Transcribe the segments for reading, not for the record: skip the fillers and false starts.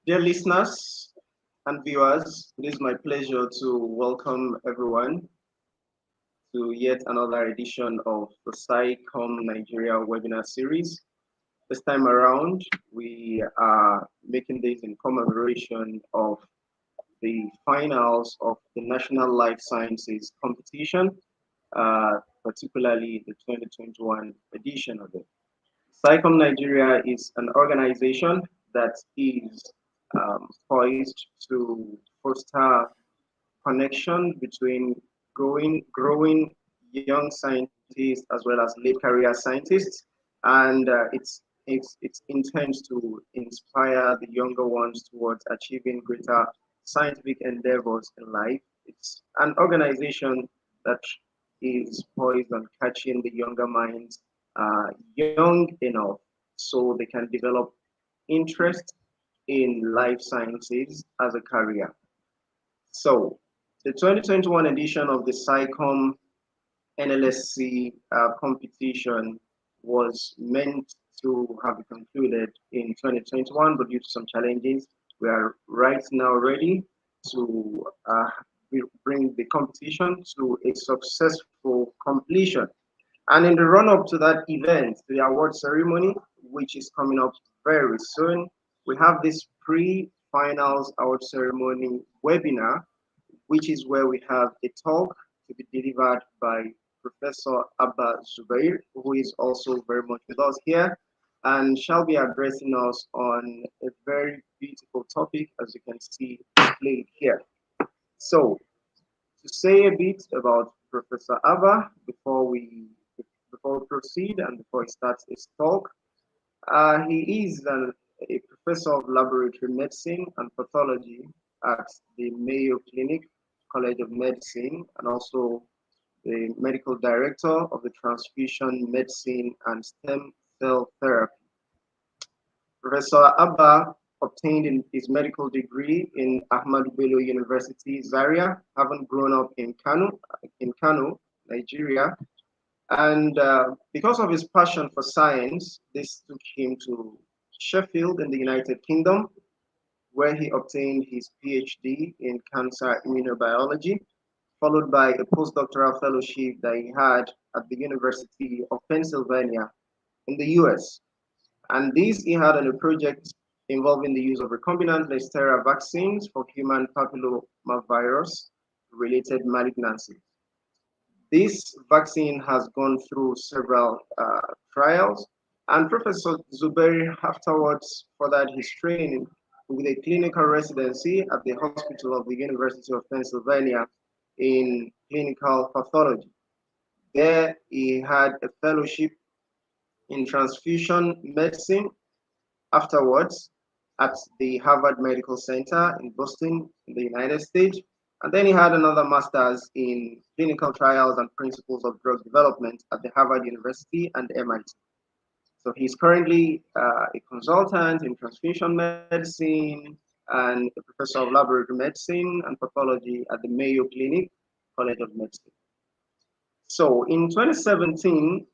Dear listeners and viewers, it is my pleasure to welcome everyone to yet another edition of the SciComNigeria webinar series. This time around, we are making this in commemoration of the finals of the National Life Sciences competition, particularly the 2021 edition of it. SciComNigeria is an organization that is poised to foster connection between growing young scientists as well as late career scientists, and it's intends to inspire the younger ones towards achieving greater scientific endeavors in life. It's an organization that is poised on catching the younger minds young enough so they can develop interest in life sciences as a career. So, the 2021 edition of the SciComm NLSC competition was meant to have been concluded in 2021, but due to some challenges, we are right now ready to bring the competition to a successful completion. And in the run-up to that event, the award ceremony, which is coming up very soon, we have this pre-finals award ceremony webinar, which is where we have a talk to be delivered by Professor Abba Zubair, who is also very much with us here, and shall be addressing us on a very beautiful topic, as you can see displayed here. So, to say a bit about Professor Abba before we proceed and before he starts his talk, he is a professor of laboratory medicine and pathology at the Mayo Clinic College of Medicine, and also the medical director of the transfusion medicine and stem cell therapy. Professor Abba obtained his medical degree in Ahmadu Bello University, Zaria, having grown up in Kano, Nigeria. And because of his passion for science, this took him to Sheffield in the United Kingdom, where he obtained his PhD in cancer immunobiology, followed by a postdoctoral fellowship that he had at the University of Pennsylvania in the US. And this he had on a project involving the use of recombinant Neisseria vaccines for human papillomavirus related malignancies. This vaccine has gone through several trials, and Professor Zubair afterwards furthered his training with a clinical residency at the Hospital of the University of Pennsylvania in clinical pathology. There he had a fellowship in transfusion medicine afterwards at the Harvard Medical Center in Boston, in the United States. And then he had another master's in clinical trials and principles of drug development at the Harvard University and MIT. So he's currently a consultant in transfusion medicine and a professor of laboratory medicine and pathology at the Mayo Clinic College of Medicine. So in 2017,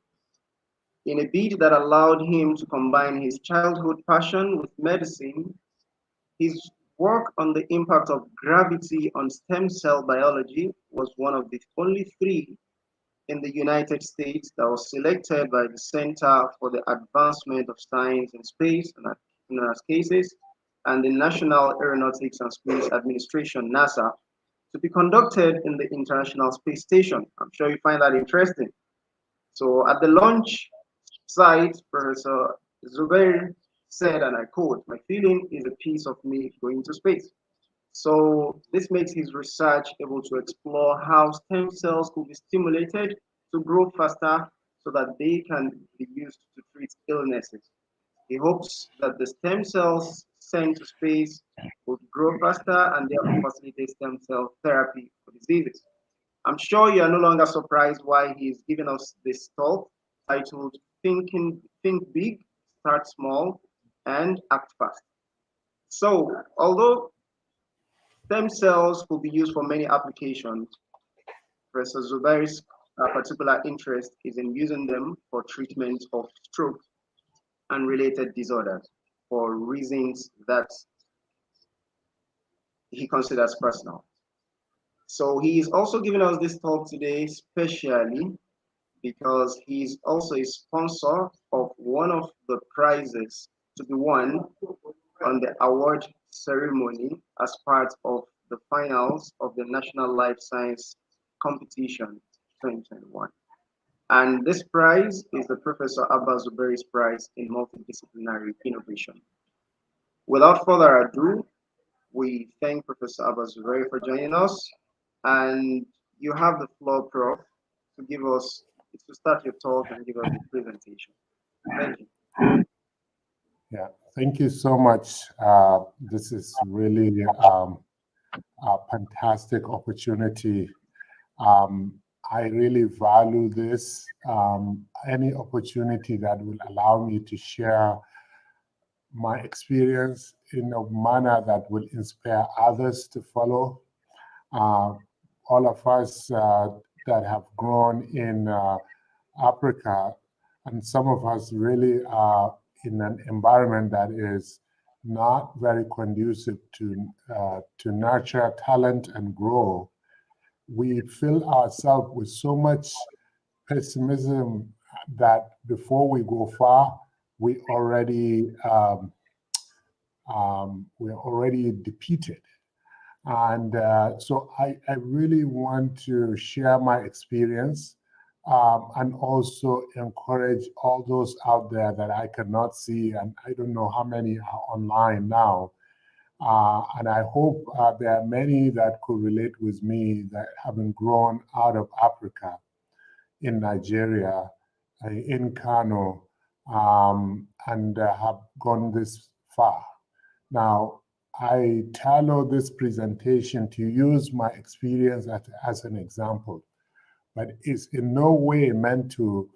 in a bid that allowed him to combine his childhood passion with medicine, his work on the impact of gravity on stem cell biology was one of the only three in the United States that was selected by the Center for the Advancement of Science in Space, and as cases, and the National Aeronautics and Space Administration, NASA, to be conducted in the International Space Station. I'm sure you find that interesting. So at the launch site, Professor Zubair said, and I quote, "My feeling is a piece of me going to space." So this makes his research able to explore how stem cells could be stimulated to grow faster so that they can be used to treat illnesses. He hopes that the stem cells sent to space would grow faster and therefore facilitate stem cell therapy for diseases. I'm sure you are no longer surprised why he's giving us this talk titled Think Big, Start Small, and Act Fast. So, although stem cells could be used for many applications, Professor Zubair's particular interest is in using them for treatment of stroke and related disorders for reasons that he considers personal. So he is also giving us this talk today, specially because he is also a sponsor of one of the prizes to be won on the award ceremony as part of the finals of the National Life Science Competition 2021. And this prize is the Professor Abba Zubair's Prize in Multidisciplinary Innovation. Without further ado, we thank Professor Abba Zubair for joining us. And you have the floor, Prof, to start your talk and give us the presentation. Thank you. Yeah, thank you so much. This is really a fantastic opportunity. I really value this. Any opportunity that will allow me to share my experience in a manner that will inspire others to follow. All of us that have grown in Africa, and some of us really are in an environment that is not very conducive to nurture talent and grow. We fill ourselves with so much pessimism that before we go far, we're already defeated. And so I really want to share my experience and also encourage all those out there that I cannot see, and I don't know how many are online now. And I hope there are many that could relate with me that haven't grown out of Africa, in Nigeria, in Kano, and have gone this far. Now, I tailor this presentation to use my experience as an example, but it's in no way meant to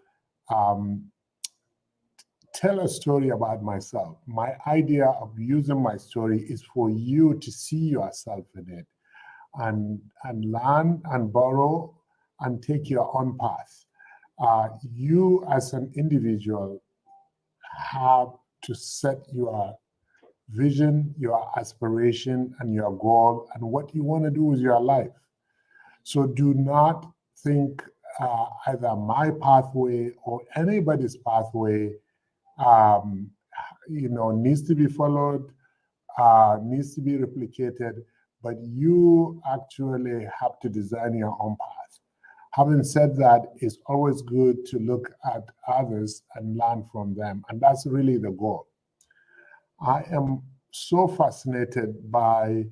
tell a story about myself. My idea of using my story is for you to see yourself in it and learn and borrow and take your own path. You as an individual have to set your vision, your aspiration, and your goal, and what you want to do with your life. So do not think either my pathway or anybody's pathway needs to be followed, needs to be replicated, but you actually have to design your own path. Having said that, it's always good to look at others and learn from them, and that's really the goal. I am so fascinated by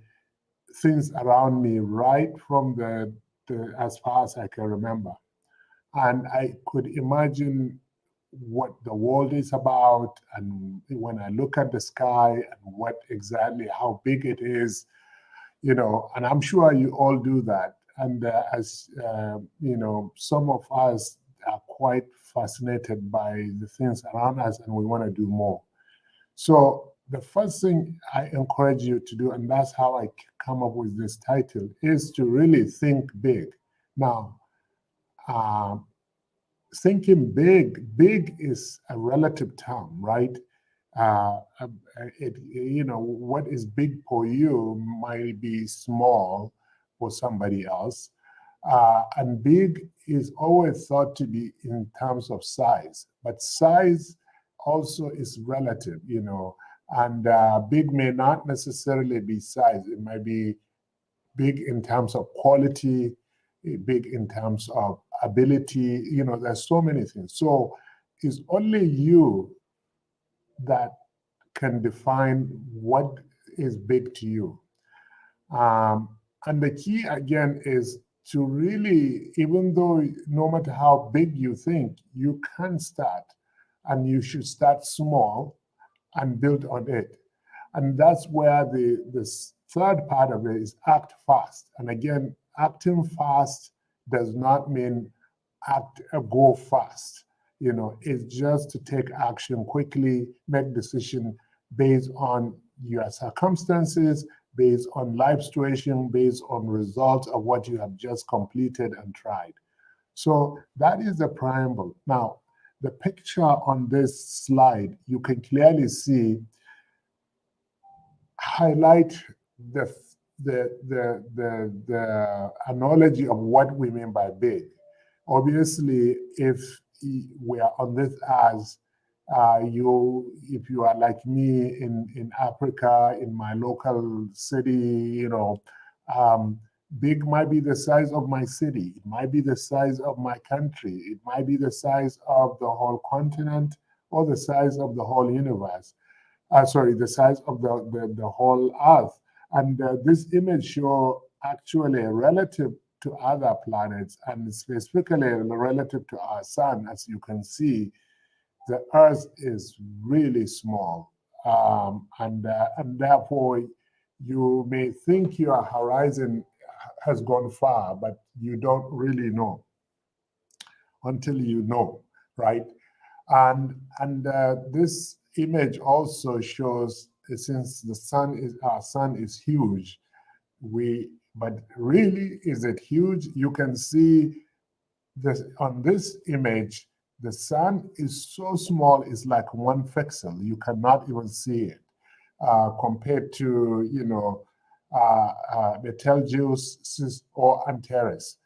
things around me right from the as far as I can remember. And I could imagine what the world is about, and when I look at the sky and what exactly, how big it is, and I'm sure you all do that. And as some of us are quite fascinated by the things around us and we want to do more. So the first thing I encourage you to do, and that's how I come up with this title, is to really think big. Now, thinking big is a relative term, right? What is big for you might be small for somebody else. And big is always thought to be in terms of size, but size also is relative, and big may not necessarily be size. It might be big in terms of quality, big in terms of ability. There's so many things. So it's only you that can define what is big to you. And the key, again, is to really, even though no matter how big you think, you can start, and you should start small and build on it. And that's where the third part of it is act fast. And again, acting fast does not mean go fast. It's just to take action quickly, make decision based on your circumstances, based on life situation, based on results of what you have just completed and tried. So that is the preamble. Now, the picture on this slide, you can clearly see highlight the the analogy of what we mean by big. Obviously, if we are on this as if you are like me in Africa, in my local city, um, big might be the size of my city. It might be the size of my country. It might be the size of the whole continent or the size of the whole universe. Sorry, the size of the whole earth. And this image show actually relative to other planets and specifically relative to our sun, as you can see, the earth is really small. And therefore you may think your horizon has gone far, but you don't really know until you know, right? And this image also shows, since our sun is huge, but really, is it huge? You can see this on this image. The sun is so small; it's like one pixel. You cannot even see it compared to Betelgeuse or Antares.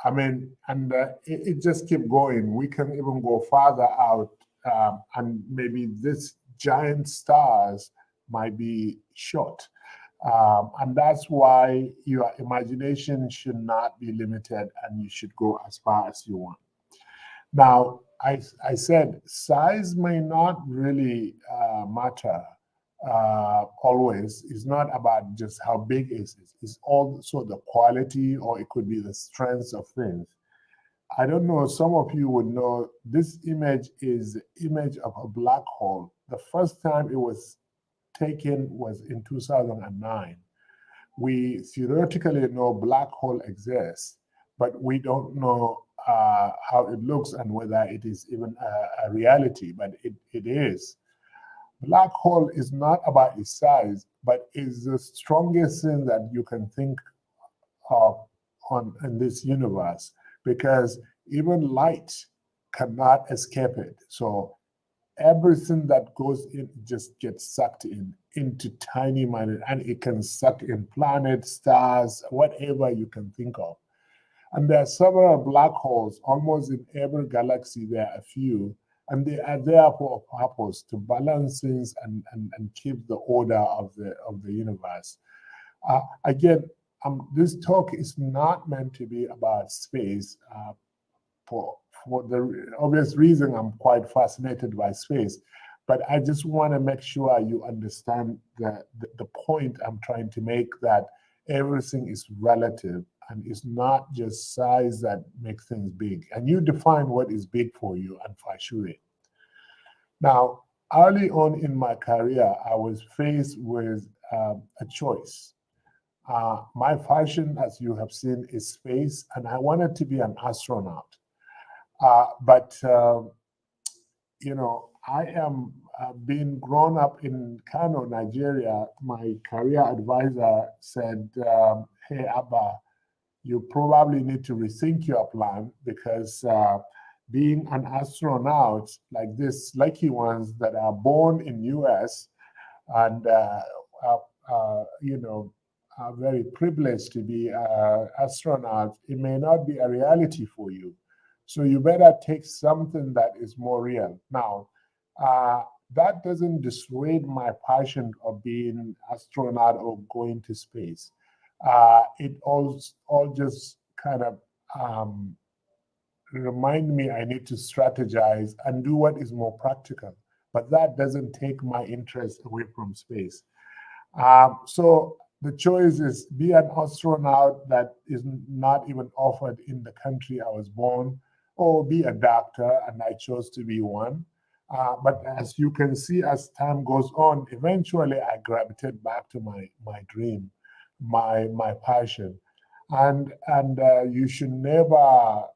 I mean, and it just keep going. We can even go farther out, and maybe this giant stars might be short. And that's why your imagination should not be limited, and you should go as far as you want. Now, I said size may not really matter always. It's not about just how big is it. It's also the quality, or it could be the strength of things. I don't know, some of you would know this image is the image of a black hole. The first time it was taken was in 2009. We theoretically know black hole exists, but we don't know how it looks and whether it is even a reality, but it is. Black hole is not about its size, but is the strongest thing that you can think of in this universe, because even light cannot escape it. So everything that goes in just gets sucked into tiny minute, and it can suck in planets, stars, whatever you can think of. And there are several black holes almost in every galaxy. There are a few, and they are there for a purpose, to balance things and keep the order of the universe. Again, this talk is not meant to be about space. For the obvious reason, I'm quite fascinated by space, but I just want to make sure you understand the point I'm trying to make, that everything is relative and it's not just size that makes things big. And you define what is big for you and pursue it. Now, early on in my career, I was faced with a choice. My passion, as you have seen, is space, and I wanted to be an astronaut. But I am being grown up in Kano, Nigeria. My career advisor said, "Hey, Abba, you probably need to rethink your plan, because being an astronaut like this lucky ones that are born in US and are very privileged to be astronauts, it may not be a reality for you. So you better take something that is more real." Now, that doesn't dissuade my passion of being astronaut or going to space. It all just kind of remind me I need to strategize and do what is more practical. But that doesn't take my interest away from space. So the choice is be an astronaut that is not even offered in the country I was born, or be a doctor, and I chose to be one. But as you can see, as time goes on, eventually I gravitate back to my dream, my passion, and you should never,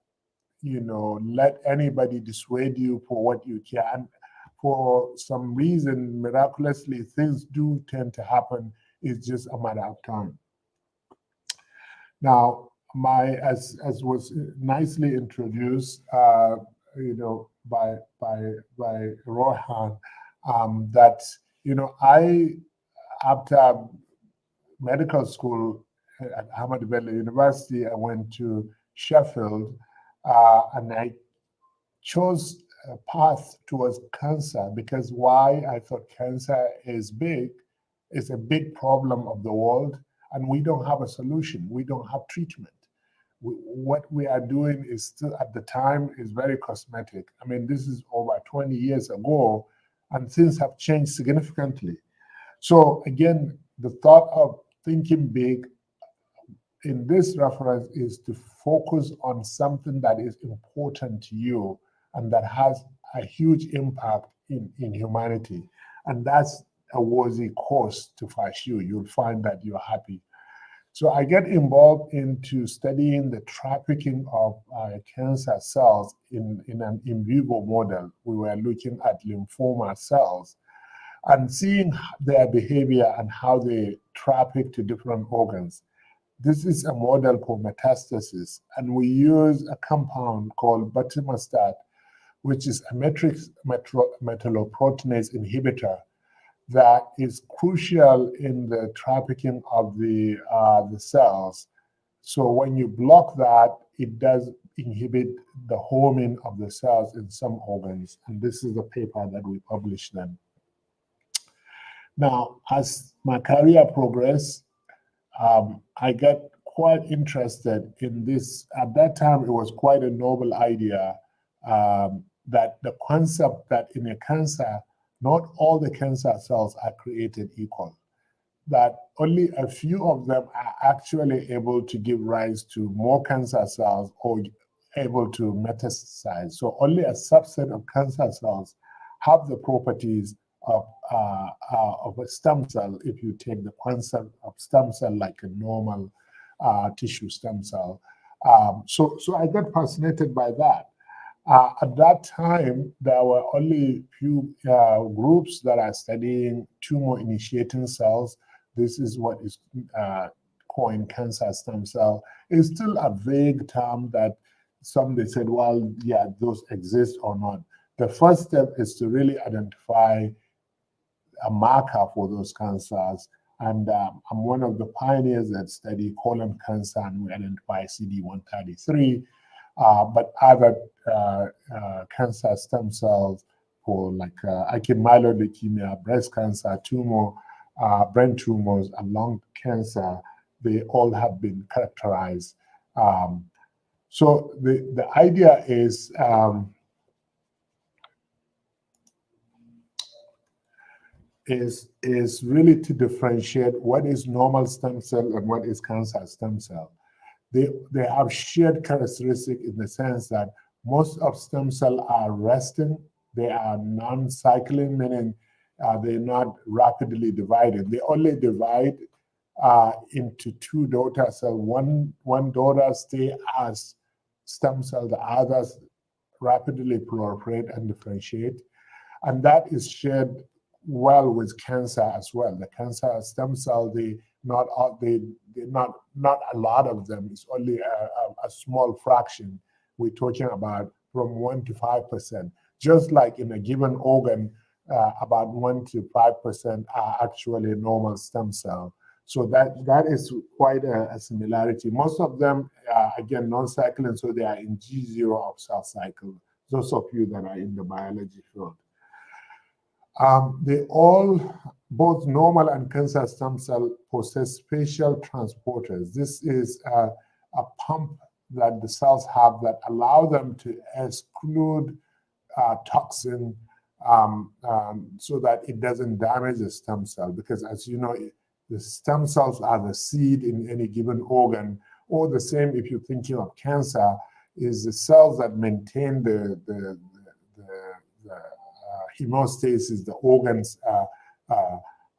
let anybody dissuade you for what you can. For some reason, miraculously, things do tend to happen. It's just a matter of time. Now, as was nicely introduced, by Rohan, that I, after medical school at Hematopoietic University. I went to Sheffield, and I chose a path towards cancer because why I thought cancer is big, it's a big problem of the world, and we don't have a solution. We don't have treatment. What we are doing is still at the time is very cosmetic. I mean, this is over 20 years ago, and things have changed significantly. So again, the thought of thinking big in this reference is to focus on something that is important to you and that has a huge impact in humanity. And that's a worthy cause to pursue. You'll find that you're happy. So I get involved into studying the trafficking of cancer cells in an in vivo model. We were looking at lymphoma cells and seeing their behavior and how they traffic to different organs. This is a model for metastasis, and we use a compound called betimastat, which is a matrix metalloproteinase inhibitor that is crucial in the trafficking of the cells. So when you block that, it does inhibit the homing of the cells in some organs. And this is the paper that we published then. Now, as my career progressed, I got quite interested in this. At that time, it was quite a novel idea that the concept that in a cancer, not all the cancer cells are created equal, that only a few of them are actually able to give rise to more cancer cells or able to metastasize. So only a subset of cancer cells have the properties of a stem cell if you take the concept of stem cell like a normal tissue stem cell. So I got fascinated by that. At that time, there were only few groups that are studying tumor-initiating cells. This is what is coined cancer stem cell. It's still a vague term that some they said, well, yeah, those exist or not. The first step is to really identify a marker for those cancers. And I'm one of the pioneers that study colon cancer, and we identify CD133. But other cancer stem cells for like acute myeloid leukemia, breast cancer, tumor, brain tumors, and lung cancer, they all have been characterized. So the idea is really to differentiate what is normal stem cell and what is cancer stem cell. They have shared characteristic in the sense that most of stem cells are resting. They are non-cycling, meaning they're not rapidly divided. They only divide into two daughter cells. One daughter stay as stem cell, the others rapidly proliferate and differentiate. And that is shared well with cancer as well. The cancer stem cell, not a lot of them. It's only a small fraction. We're talking about from 1 to 5%. Just like in a given organ, about 1 to 5% are actually normal stem cell. So that is quite a similarity. Most of them are, again, non-cycling, so they are in G0 of cell cycle. Those of you that are in the biology field. They all, both normal and cancer stem cell, possess spatial transporters. This is a pump that the cells have that allow them to exclude toxin so that it doesn't damage the stem cell. Because as you know, the stem cells are the seed in any given organ, or the same if you're thinking of cancer, is the cells that maintain the hemostasis, the organs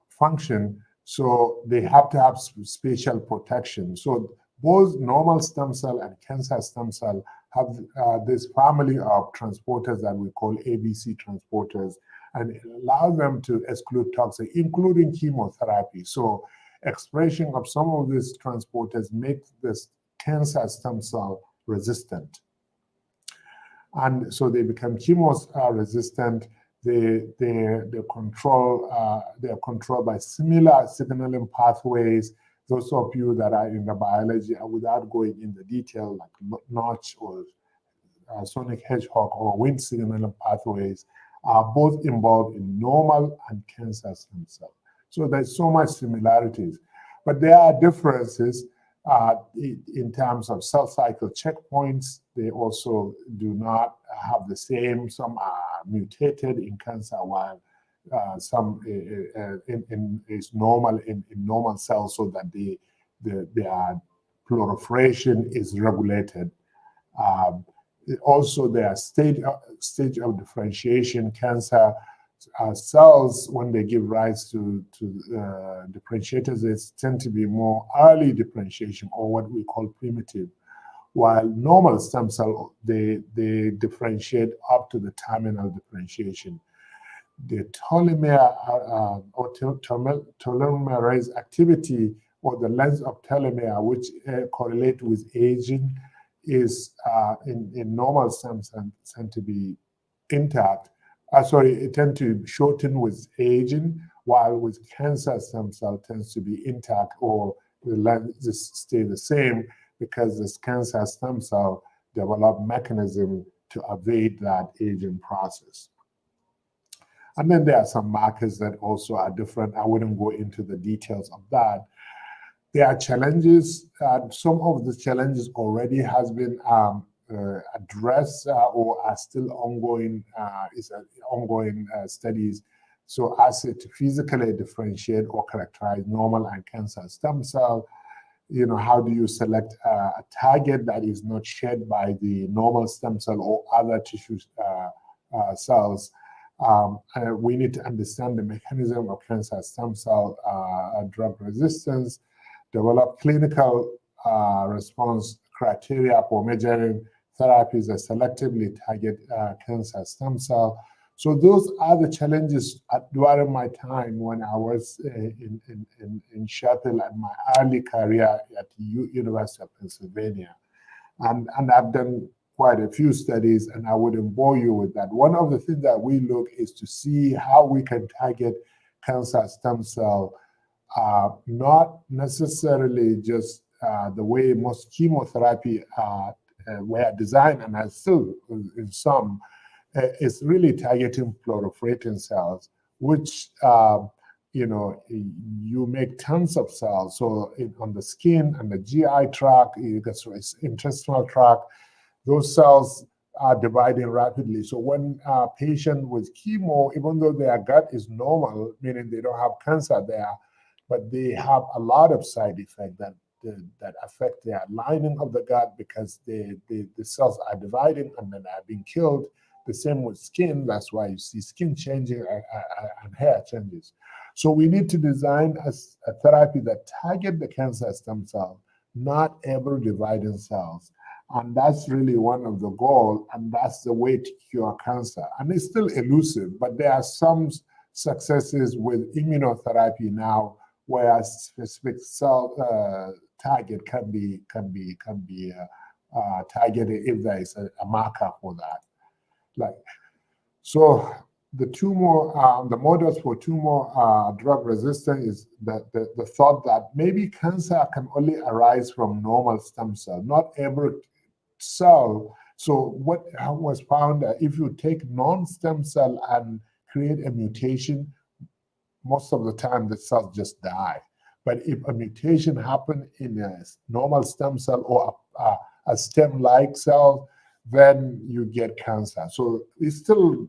function, so they have to have spatial protection. So both normal stem cell and cancer stem cell have this family of transporters that we call ABC transporters, and it allows them to exclude toxins, including chemotherapy. So expression of some of these transporters make this cancer stem cell resistant. And so they become chemo resistant. They're controlled by similar signaling pathways Those of you that are in the biology, without going into detail, like notch or sonic hedgehog or wind signaling pathways, are both involved in normal and cancer stem cells. So there's so much similarities, but there are differences in terms of cell cycle checkpoints. They also do not have the same. Some are mutated in cancer, while some is normal in normal cells, so that their proliferation is regulated. Also, their stage of differentiation, cancer cells, when they give rise to differentiators, they tend to be more early differentiation, or what we call primitive, while normal stem cell, they differentiate up to the terminal differentiation. The telomere or telomerase activity, or the length of telomere, which correlate with aging, is in normal stem cells tend to be intact. It tends to shorten with aging, while with cancer stem cell tends to be intact, or the length just stay the same, because this cancer stem cell develop mechanism to evade that aging process. And then there are some markers that also are different. I wouldn't go into the details of that. There are challenges. Some of the challenges already has been addressed or are still ongoing. Ongoing studies. So, as to physically differentiate or characterize normal and cancer stem cell, how do you select a target that is not shared by the normal stem cell or other tissue cells? We need to understand the mechanism of cancer stem cell drug resistance, develop clinical response criteria for measuring therapies that selectively target cancer stem cell. So those are the challenges during my time when I was in Sheffield and my early career at the University of Pennsylvania. And I've done quite a few studies, and I wouldn't bore you with that. One of the things that we look is to see how we can target cancer stem cell, not necessarily just the way most chemotherapy were designed, and are still in some, is really targeting proliferating cells, which you make tons of cells. So on the skin and the GI tract, you get intestinal tract, those cells are dividing rapidly. So when a patient with chemo, even though their gut is normal, meaning they don't have cancer there, but they have a lot of side effects that affect their lining of the gut, because the cells are dividing and then are being killed. The same with skin. That's why you see skin changing and hair changes. So we need to design a therapy that target the cancer stem cell, not every dividing cells. And that's really one of the goals, and that's the way to cure cancer. And it's still elusive, but there are some successes with immunotherapy now, where a specific cell target can be targeted if there is a marker for that. So the models for tumor drug resistance is the thought that maybe cancer can only arise from normal stem cell, not every cell. So what was found that if you take non-stem cell and create a mutation, most of the time the cells just die. But if a mutation happens in a normal stem cell or a stem-like cell, then you get cancer. So it's still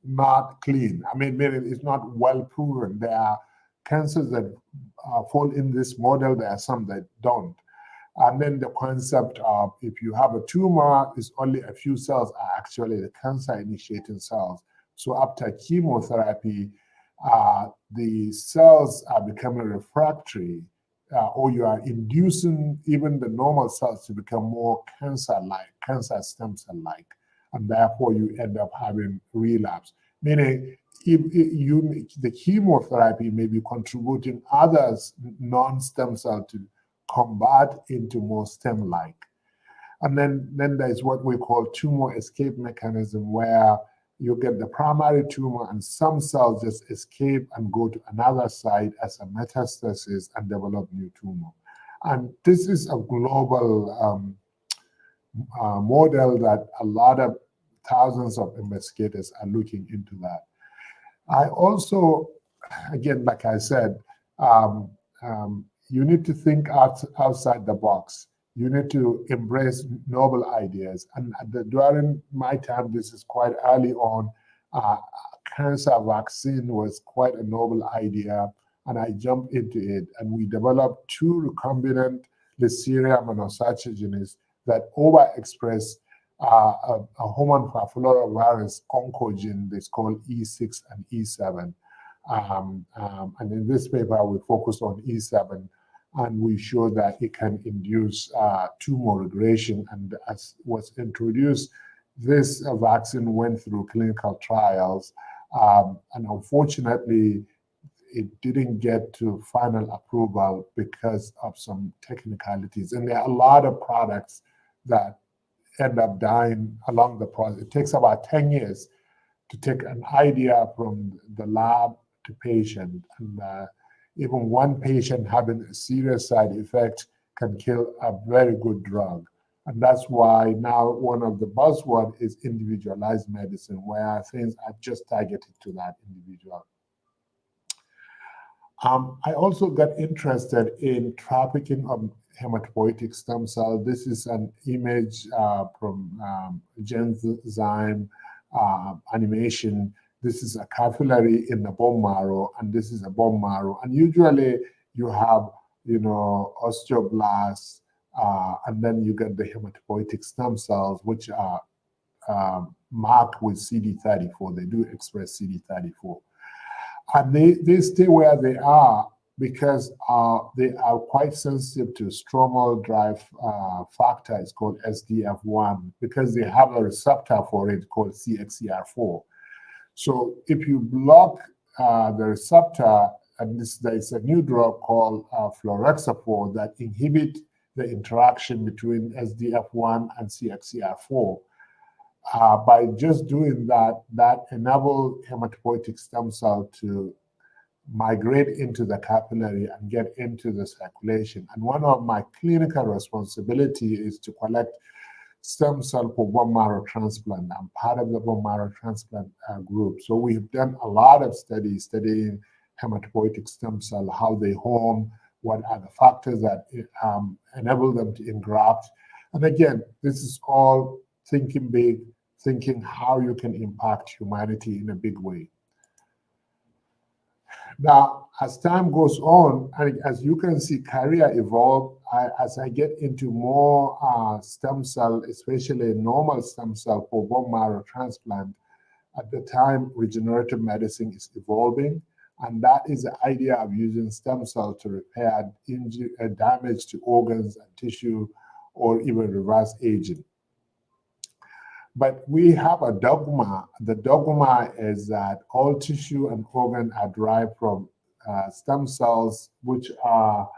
not clean. I mean, it's not well proven. There are cancers that fall in this model. There are some that don't. And then the concept of, if you have a tumor, is only a few cells are actually the cancer-initiating cells. So after chemotherapy, the cells are becoming refractory, or you are inducing even the normal cells to become more cancer-like, cancer stem cell-like, and therefore you end up having relapse. Meaning, the chemotherapy may be contributing others non-stem cell to convert into more stem-like. And then there's what we call tumor escape mechanism, where you get the primary tumor and some cells just escape and go to another site as a metastasis and develop new tumor. And this is a global model that a lot of thousands of investigators are looking into that. I also, again, like I said, you need to think outside the box. You need to embrace novel ideas. And during my time, this is quite early on, cancer vaccine was quite a novel idea, and I jumped into it. And we developed two recombinant Listeria monocytogenes that overexpress a human papillomavirus oncogene that's called E6 and E7. And in this paper, we focused on E7, and we showed that it can induce tumor regression. And as was introduced, this vaccine went through clinical trials, and unfortunately, it didn't get to final approval because of some technicalities. And there are a lot of products that end up dying along the process. It takes about 10 years to take an idea from the lab to patient. And even one patient having a serious side effect can kill a very good drug. And that's why now one of the buzzwords is individualized medicine, where things are just targeted to that individual. I also got interested in trafficking of hematopoietic stem cell. This is an image from Genzyme animation. This is a capillary in the bone marrow, and this is a bone marrow. And usually you have, osteoblasts, and then you get the hematopoietic stem cells, which are marked with CD34. They do express CD34. And they stay where they are because they are quite sensitive to stromal drive factor. It's called SDF1, because they have a receptor for it called CXCR4. So if you block the receptor, and there's a new drug called fluorexafor that inhibit the interaction between SDF1 and CXCR4. By just doing that, that enables hematopoietic stem cell to migrate into the capillary and get into the circulation. And one of my clinical responsibility is to collect stem cell for bone marrow transplant. I'm part of the bone marrow transplant group. So we've done a lot of studies studying hematopoietic stem cell, how they home, what are the factors that enable them to engraft. And again, this is all thinking big, thinking how you can impact humanity in a big way. Now, as time goes on, and as you can see, career evolve. As I get into more stem cell, especially normal stem cell for bone marrow transplant, at the time, regenerative medicine is evolving. And that is the idea of using stem cell to repair damage to organs and tissue, or even reverse aging. But we have a dogma. The dogma is that all tissue and organ are derived from stem cells, which are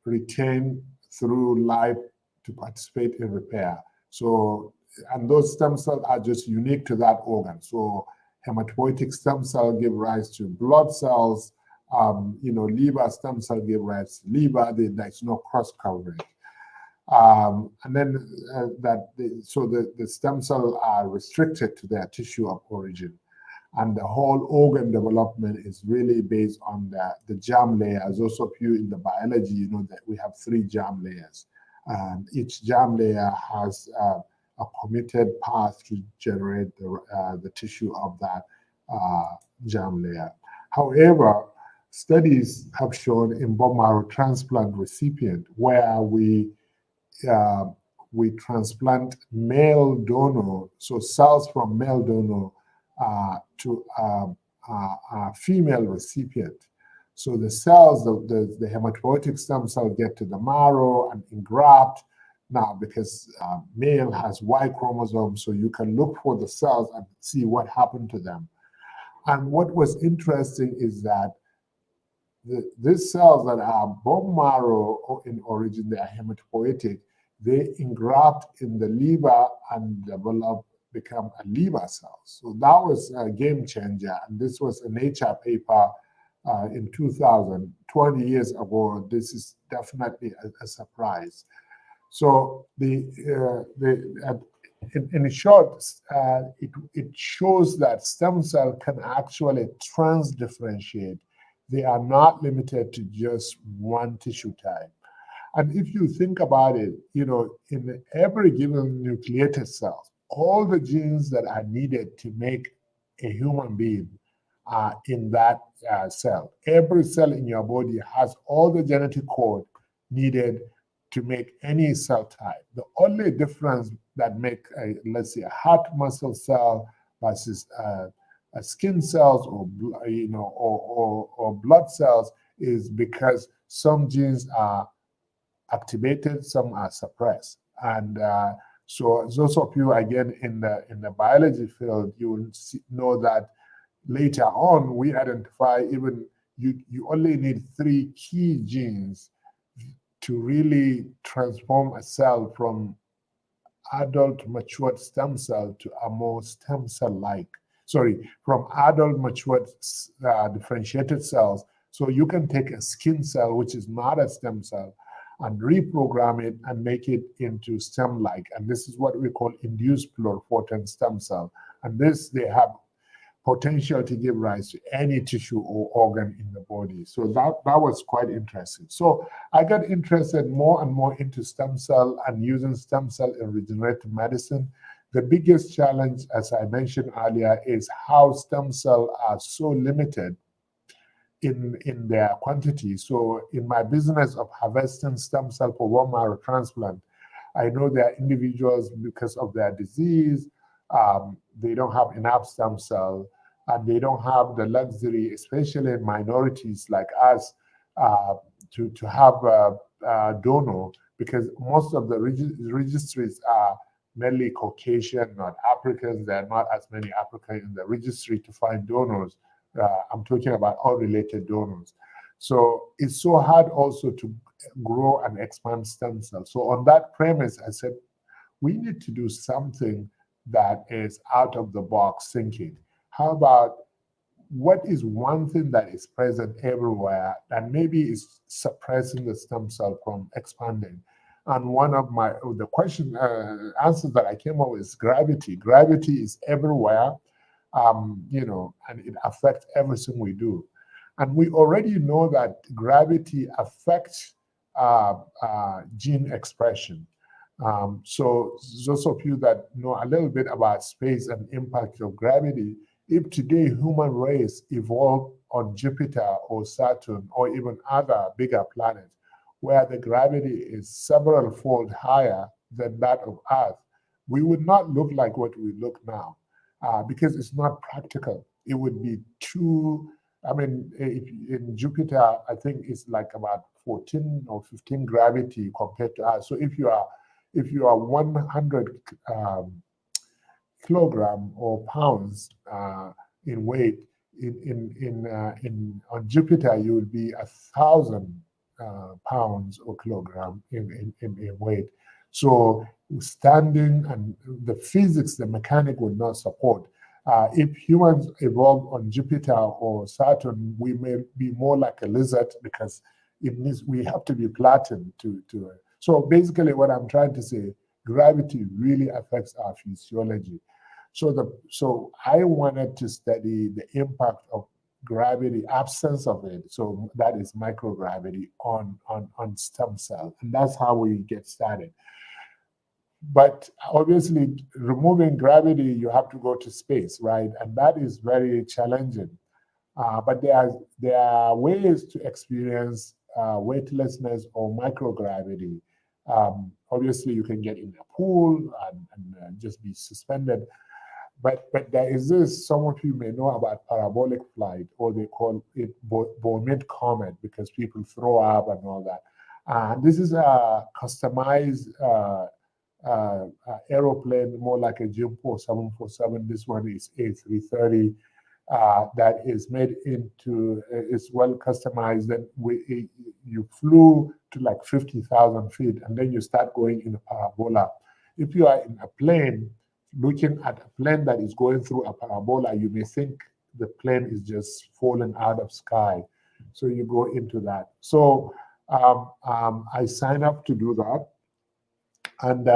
retained through life to participate in repair. So, and those stem cells are just unique to that organ. So hematopoietic stem cell give rise to blood cells. Liver stem cell give rise to liver. There's no cross coverage. And then the stem cells are restricted to their tissue of origin. And the whole organ development is really based on the germ layers. Those of you in the biology, you know that we have 3 germ layers. And each germ layer has a committed path to generate the tissue of that germ layer. However, studies have shown in bone marrow transplant recipient where we transplant male donor, so cells from male donor to a female recipient. So the cells, the hematopoietic stem cell get to the marrow and engraft. Now, because male has Y chromosome, so you can look for the cells and see what happened to them. And what was interesting is that these cells that are bone marrow in origin, they are hematopoietic, they engraft in the liver and become a liver cell. So that was a game changer. And this was a Nature paper in 2000, 20 years ago, this is definitely a surprise. So in short, it shows that stem cell can actually trans-differentiate. They are not limited to just one tissue type. And if you think about it, in every given nucleated cell, all the genes that are needed to make a human being are in that cell. Every cell in your body has all the genetic code needed to make any cell type. The only difference that make, let's say, a heart muscle cell versus a skin cells or blood cells is because some genes are activated, some are suppressed. And so those of you, again, in the biology field, you will know that later on we identify even you only need 3 key genes to really transform a cell from adult matured stem cell to a more stem cell-like. Sorry, from adult matured differentiated cells. So you can take a skin cell, which is not a stem cell, and reprogram it and make it into stem-like. And this is what we call induced pluripotent stem cell. And this, they have potential to give rise to any tissue or organ in the body. So that was quite interesting. So I got interested more and more into stem cell and using stem cell in regenerative medicine. The biggest challenge, as I mentioned earlier, is how stem cells are so limited in their quantity. So in my business of harvesting stem cell for bone marrow transplant, I know there are individuals, because of their disease, they don't have enough stem cell, and they don't have the luxury, especially in minorities like us, to have a donor, because most of the registries are mainly Caucasian, not Africans. There are not as many Africans in the registry to find donors. I'm talking about unrelated donors. So it's so hard also to grow and expand stem cells. So on that premise, I said, we need to do something that is out of the box thinking. How about what is one thing that is present everywhere that maybe is suppressing the stem cell from expanding? And one of the answers that I came up with is gravity. Gravity is everywhere, and it affects everything we do. And we already know that gravity affects gene expression. So those of you that know a little bit about space and impact of gravity, if today human race evolved on Jupiter or Saturn or even other bigger planets, where the gravity is several fold higher than that of Earth, we would not look like what we look now, because it's not practical. It would be too, in Jupiter, I think it's like about 14 or 15 gravity compared to Earth. So if you are 100 kilogram or pounds in weight, on Jupiter you would be 1,000 pounds or kilogram in weight. So standing and the physics, the mechanic would not support. If humans evolve on Jupiter or Saturn, we may be more like a lizard, because we have to be flattened to. So basically, what I'm trying to say, gravity really affects our physiology. So I wanted to study the impact of gravity, absence of it. So that is microgravity on stem cell, and that's how we get started. But obviously, removing gravity, you have to go to space, right? And that is very challenging. But there are ways to experience weightlessness or microgravity. Obviously, you can get in a pool and just be suspended. But there is this, some of you may know about parabolic flight, or they call it Bormid Comet, because people throw up and all that. This is a customized aeroplane, more like a Jumbo 747. This one is A330, that is made into, is well customized. That you flew to like 50,000 feet, and then you start going in a parabola. If you are in a plane, looking at a plane that is going through a parabola, you may think the plane is just falling out of sky. So you go into that. So I signed up to do that, and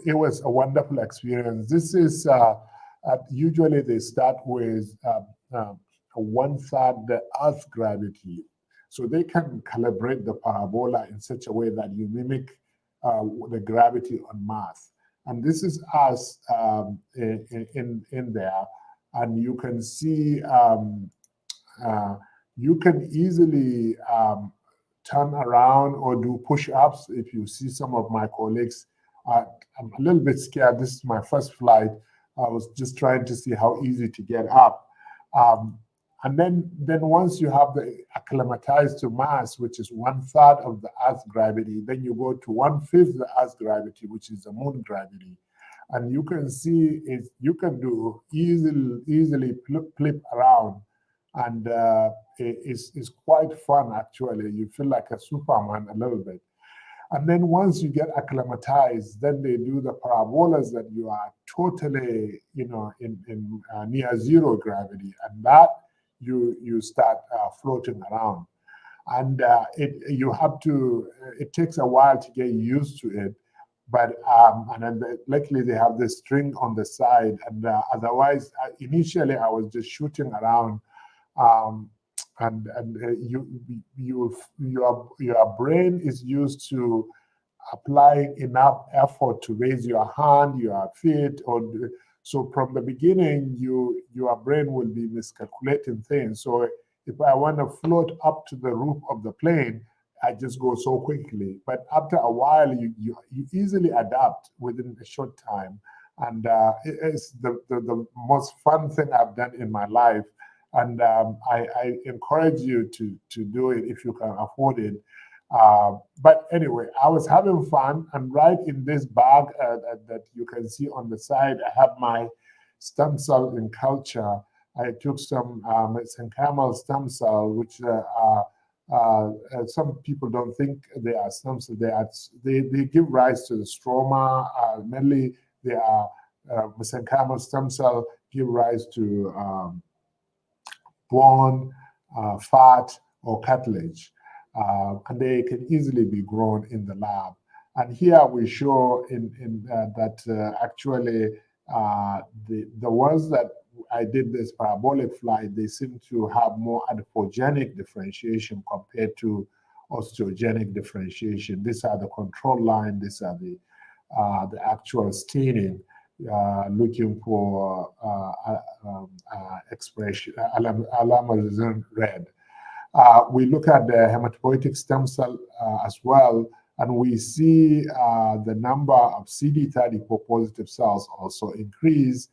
it was a wonderful experience. This is usually they start with 1/3 the Earth gravity, so they can calibrate the parabola in such a way that you mimic the gravity on Mars. And this is us in there, and you can see you can easily turn around or do push-ups. If you see some of my colleagues, I'm a little bit scared. This is my first flight. I was just trying to see how easy to get up. And then once you have the acclimatized to Mars, which is 1/3 of the Earth's gravity, then you go to 1/5 the Earth's gravity, which is the moon gravity. And you can see you can do easily flip around. And it's quite fun, actually. You feel like a Superman a little bit. And then once you get acclimatized, then they do the parabolas that you are totally, in near zero gravity, and that you start floating around. And it takes a while to get used to it. But and then luckily they have this string on the side, and otherwise, initially I was just shooting around. Your brain is used to applying enough effort to raise your hand, your feet, so from the beginning, your brain will be miscalculating things. So if I want to float up to the roof of the plane, I just go so quickly. But after a while, you easily adapt within a short time, and it's the most fun thing I've done in my life. And I encourage you to do it if you can afford it. But anyway, I was having fun, and right in this bag that you can see on the side, I have my stem cell in culture. I took some mesenchymal stem cell, which some people don't think they are stem cells. They give rise to the stroma. Mainly, they are mesenchymal stem cell give rise to bone, fat, or cartilage. And they can easily be grown in the lab. And here we show that actually the ones that I did this parabolic flight, they seem to have more adaptogenic differentiation compared to osteogenic differentiation. These are the control line. These are the actual staining, looking for expression, alanine red. We look at the hematopoietic stem cell as well, and we see the number of CD34 positive cells also increase.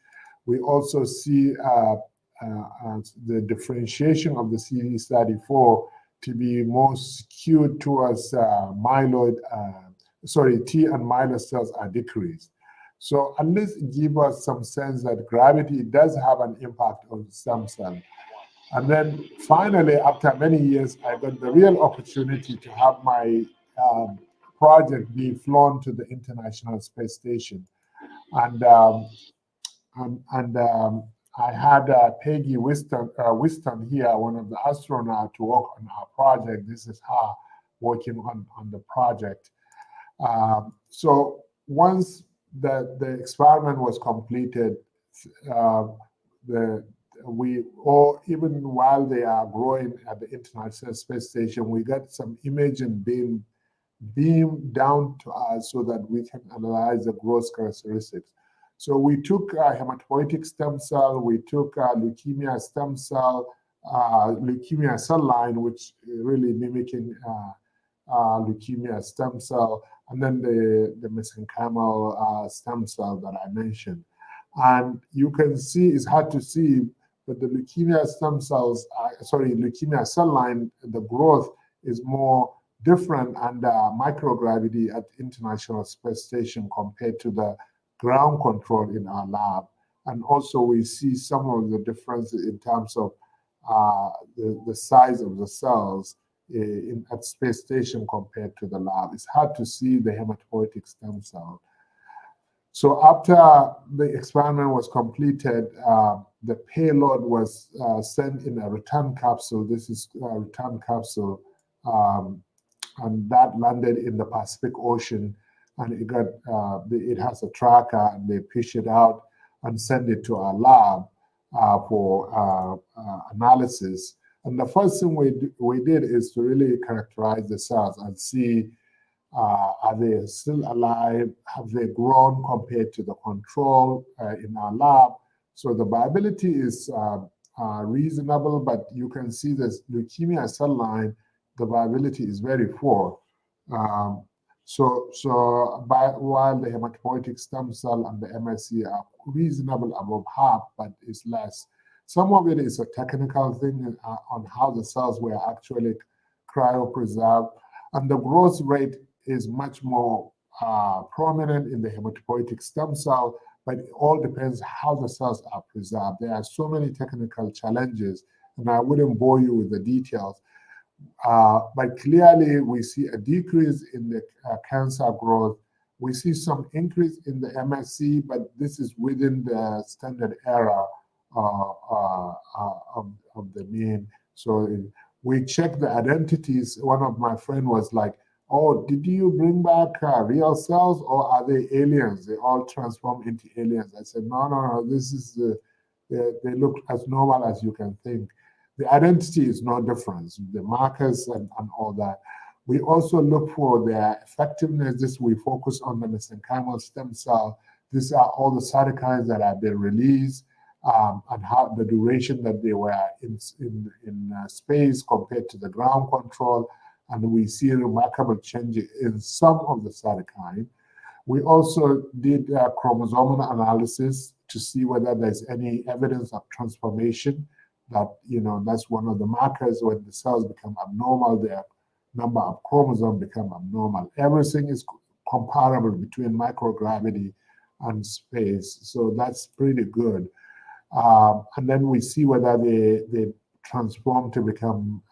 We also see the differentiation of the CD34 to be more skewed towards myeloid, T and myeloid cells are decreased. So at least give us some sense that gravity does have an impact on the stem cell. And then finally, after many years, I got the real opportunity to have my project be flown to the International Space Station. And I had Peggy Whiston here, one of the astronauts, to work on our project. This is her working on the project. So once the experiment was completed, even while they are growing at the International Space Station, we got some imaging beam down to us so that we can analyze the growth characteristics. So we took hematopoietic stem cell, we took leukemia stem cell, leukemia cell line, which really mimicking leukemia stem cell, and then the mesenchymal stem cell that I mentioned. And you can see, it's hard to see, but the leukemia stem cells, leukemia cell line, the growth is more different under microgravity at International Space Station compared to the ground control in our lab. And also we see some of the differences in terms of the size of the cells at space station compared to the lab. It's hard to see the hematopoietic stem cell. So after the experiment was completed, the payload was sent in a return capsule. This is a return capsule, and that landed in the Pacific Ocean, and it has a tracker, and they push it out and send it to our lab for analysis. And the first thing we did is to really characterize the cells and see, are they still alive? Have they grown compared to the control in our lab? So the viability is reasonable, but you can see this leukemia cell line, the viability is very poor. While the hematopoietic stem cell and the MSC are reasonable above half, but it's less. Some of it is a technical thing on how the cells were actually cryopreserved, and the growth rate is much more prominent in the hematopoietic stem cell, but it all depends how the cells are preserved. There are so many technical challenges, and I wouldn't bore you with the details. But clearly, we see a decrease in the cancer growth. We see some increase in the MSC, but this is within the standard error of the mean. So we check the identities. One of my friends was like, "Oh, did you bring back real cells, or are they aliens? They all transform into aliens." I said, no. This is they look as normal as you can think. The identity is no difference. The markers and all that. We also look for their effectiveness. We focus on the mesenchymal stem cell. These are all the cytokines that have been released, and how the duration that they were in space compared to the ground control. And we see remarkable changes in some of the cytokine. We also did chromosomal analysis to see whether there's any evidence of transformation. That's one of the markers. When the cells become abnormal, their number of chromosomes become abnormal. Everything is comparable between microgravity and space, so that's pretty good. And then we see whether they transform to become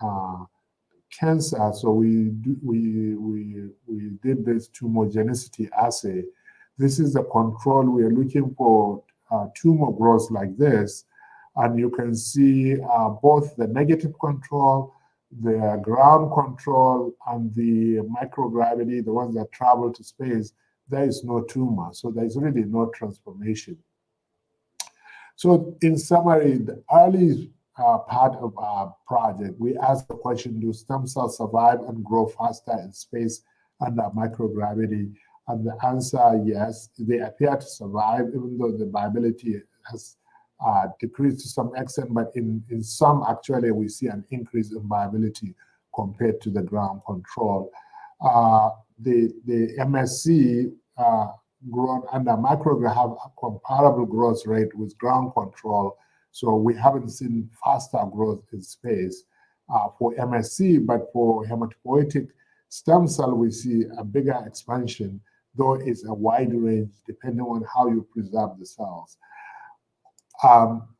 cancer. So we did this tumorigenicity assay. This is the control. We are looking for tumor growth like this, and you can see both the negative control, the ground control, and the microgravity, the ones that travel to space. There is no tumor, so there's really no transformation. So in summary, the early part of our project, we asked the question, do stem cells survive and grow faster in space under microgravity? And the answer, yes, they appear to survive, even though the viability has decreased to some extent, but in some, actually, we see an increase in viability compared to the ground control. The MSC grown under microgravity have a comparable growth rate with ground control. So we haven't seen faster growth in space for MSC, but for hematopoietic stem cell, we see a bigger expansion, though it's a wide range depending on how you preserve the cells.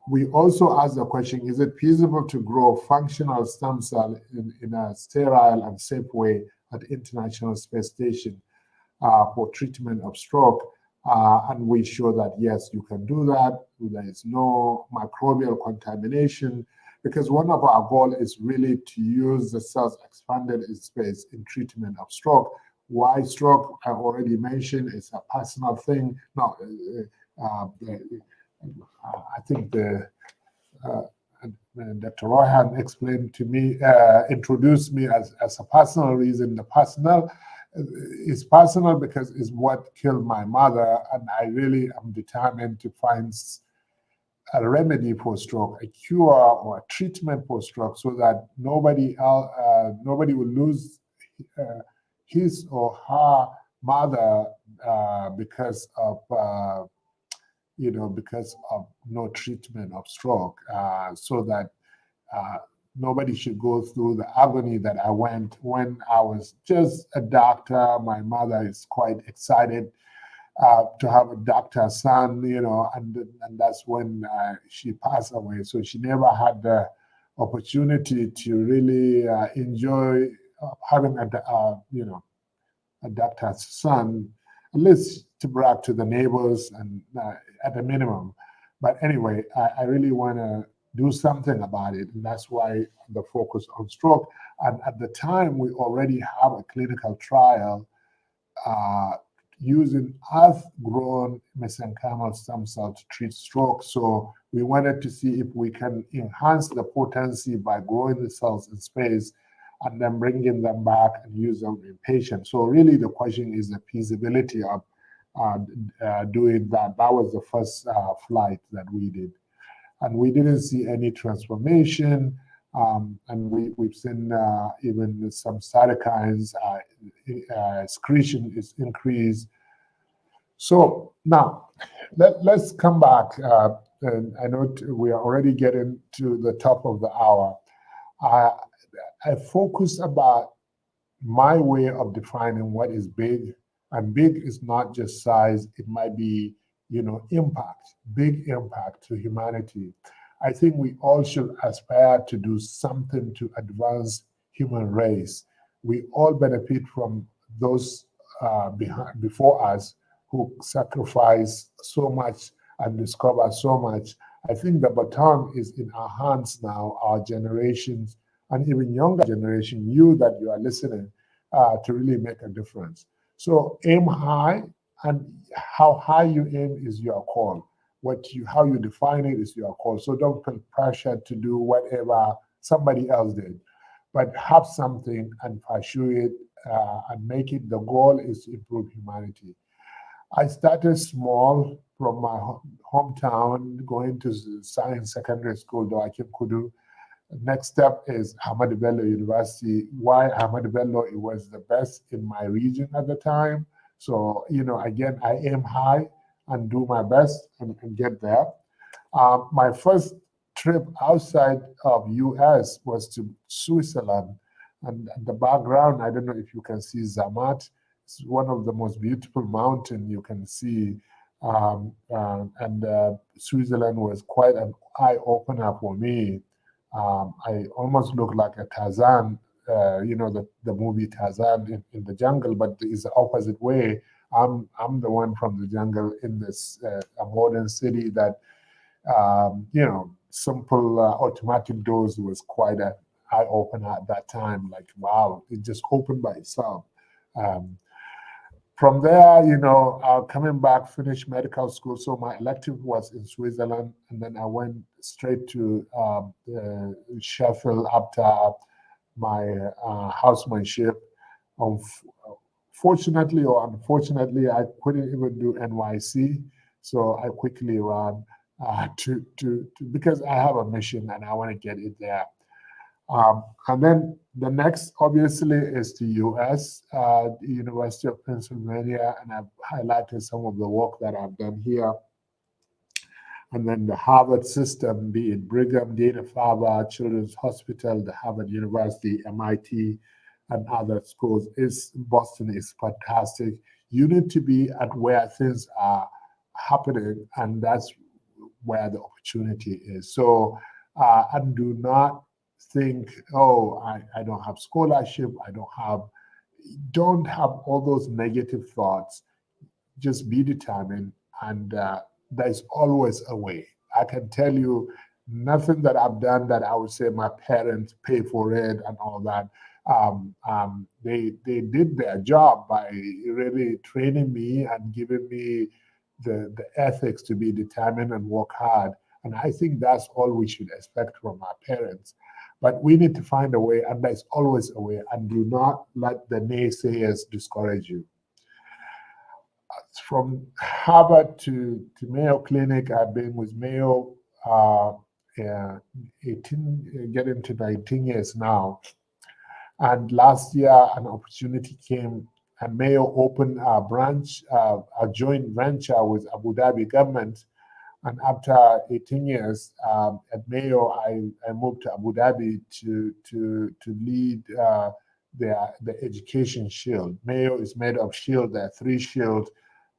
We also asked the question, is it feasible to grow functional stem cell in a sterile and safe way at the International Space Station for treatment of stroke? And we show that, yes, you can do that. There is no microbial contamination, because one of our goals is really to use the cells expanded in space in treatment of stroke. Why stroke? I already mentioned it's a personal thing. No, I think Dr. Rohan explained to me, introduced me as a personal reason. The personal is personal because it's what killed my mother, and I really am determined to find a remedy for stroke, a cure or a treatment for stroke, so that nobody will lose his or her mother because of no treatment of stroke, so that nobody should go through the agony that I went when I was just a doctor. My mother is quite excited to have a doctor's son, and that's when she passed away. So she never had the opportunity to really enjoy having a doctor's son, at least to brag to the neighbors and at a minimum. But anyway, I really want to do something about it, and that's why the focus on stroke. And at the time, we already have a clinical trial uh, using earth-grown mesenchymal stem cell to treat stroke. So we wanted to see if we can enhance the potency by growing the cells in space and then bringing them back and use them in patients. So really the question is the feasibility of doing that. That was the first flight that we did. And we didn't see any transformation. And we've seen even some cytokines, excretion is increased. So now, let's come back. And I know we are already getting to the top of the hour. I focus about my way of defining what is big, and big is not just size, it might be, impact, big impact to humanity. I think we all should aspire to do something to advance human race. We all benefit from those before us who sacrificed so much and discovered so much. I think the baton is in our hands now, our generations, and even younger generation, you that you are listening, to really make a difference. So aim high, and how high you aim is your call. How you define it is your call. So don't feel pressured to do whatever somebody else did, but have something and pursue it and make it. The goal is to improve humanity. I started small from my hometown, going to science secondary school, though I kept Kudu. Next step is Ahmadu Bello University. Why Ahmadu Bello? It was the best in my region at the time. So, again, I aim high and do my best and get there. My first trip outside of US was to Switzerland. And the background, I don't know if you can see Zermatt. It's one of the most beautiful mountains you can see. Switzerland was quite an eye-opener for me. I almost look like a Tarzan, the movie Tarzan in the jungle, but it's the opposite way. I'm the one from the jungle in this a modern city that, simple automatic doors was quite an eye opener at that time. Like, wow, it just opened by itself. From there, coming back, finished medical school. So my elective was in Switzerland, and then I went straight to Sheffield after my housemanship. Fortunately or unfortunately, I couldn't even do NYC, so I quickly ran because I have a mission and I want to get it there. And then the next, obviously, is the US, the University of Pennsylvania, and I've highlighted some of the work that I've done here. And then the Harvard system, be it Brigham, Dana-Farber, Children's Hospital, the Harvard University, MIT, and other schools. Boston is fantastic. You need to be at where things are happening, and that's where the opportunity is. So, and do not think, oh, I don't have scholarship, don't have all those negative thoughts. Just be determined, and there's always a way. I can tell you nothing that I've done that I would say my parents pay for it and all that. They did their job by really training me and giving me the ethics to be determined and work hard. And I think that's all we should expect from our parents. But we need to find a way, and there's always a way, and do not let the naysayers discourage you. From Harvard to Mayo Clinic, I've been with Mayo getting to 19 years now. And last year, an opportunity came, and Mayo opened a branch, a joint venture with Abu Dhabi government. And after 18 years at Mayo, I moved to Abu Dhabi to lead the education shield. Mayo is made of shield. There are 3 shields: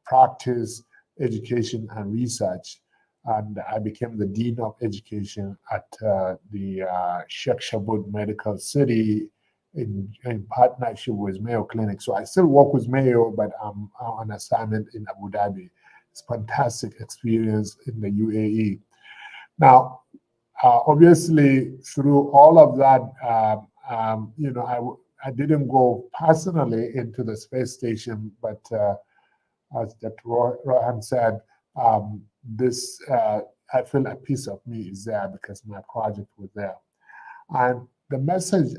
practice, education, and research. And I became the Dean of Education at the Sheikh Shabud Medical City in partnership with Mayo Clinic. So I still work with Mayo, but I'm on assignment in Abu Dhabi. It's a fantastic experience in the UAE. Now, obviously, through all of that, I didn't go personally into the space station, but as Dr. Rohan said, this I feel a piece of me is there because my project was there. And the message,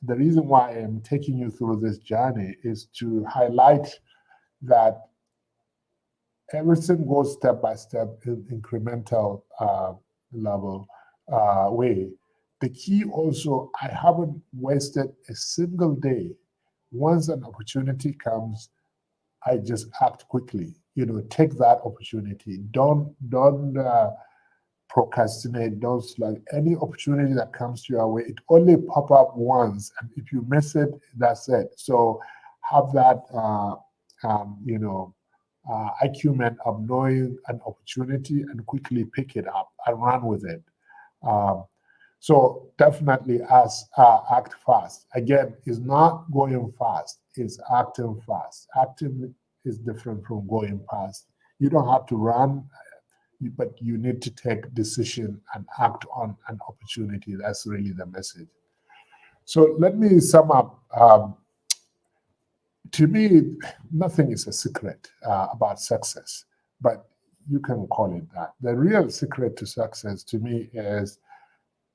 the reason why I'm taking you through this journey is to highlight that everything goes step by step in incremental level way. The key also, I haven't wasted a single day. Once an opportunity comes, I just act quickly. Take that opportunity. Don't procrastinate. Don't slug. Any opportunity that comes to your way, it only pop up once, and if you miss it, that's it. So have that, acumen of knowing an opportunity and quickly pick it up and run with it. So definitely act fast. Again, it's not going fast, it's acting fast. Acting is different from going fast. You don't have to run, but you need to take decision and act on an opportunity. That's really the message. So let me sum up. To me, nothing is a secret about success, but you can call it that. The real secret to success to me is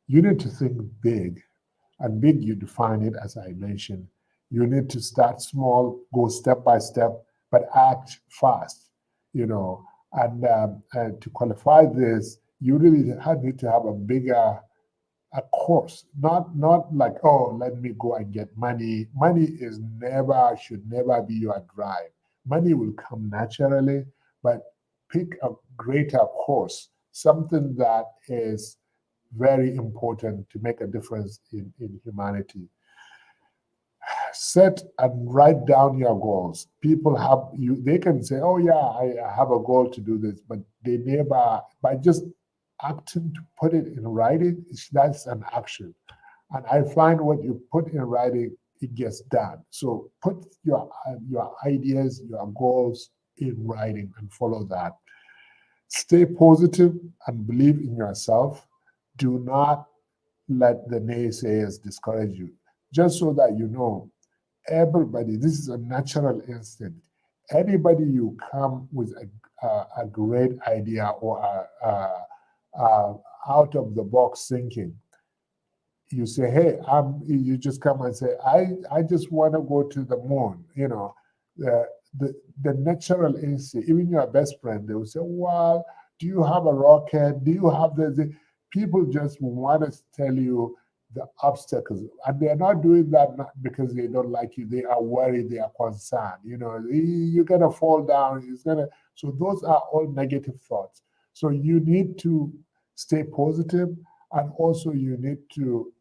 you need to think big, and big, you define it as I mentioned. You need to start small, go step by step, but act fast, And to qualify this, you really need to have a bigger a course, not like, oh, let me go and get money. Money should never be your drive. Money will come naturally, but pick a greater course, something that is very important to make a difference in humanity. Set and write down your goals. People they can say, oh yeah, I have a goal to do this, but they never, by just acting to put it in writing, that's an action. And I find what you put in writing, it gets done. So put your ideas, your goals in writing and follow that. Stay positive and believe in yourself. Do not let the naysayers discourage you. Just so that you know, everybody, this is a natural instinct. Anybody you come with a great idea or out of the box thinking, you say, hey, you just come and say, I just want to go to the moon. The natural instinct, even your best friend, they will say, well, do you have a rocket? Do you have the people just want to tell you the obstacles, and they're not doing that not because they don't like you. They are worried, they are concerned. You're gonna fall down. So those are all negative thoughts. So you need to stay positive, and also you need to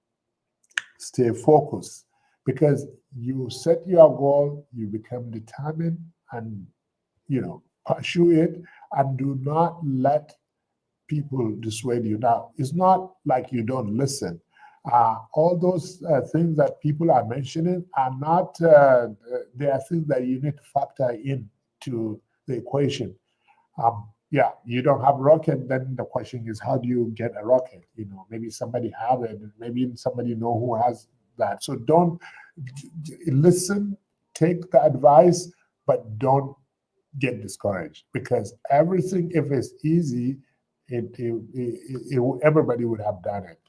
stay focused, because you set your goal, you become determined, and pursue it, and do not let people dissuade you. Now, it's not like you don't listen. All those things that people are mentioning are not, they are things that you need to factor into the equation. Yeah, you don't have a rocket, then the question is, how do you get a rocket? Maybe somebody have it, maybe somebody know who has that. So don't listen, take the advice, but don't get discouraged, because everything, if it's easy, everybody would have done it.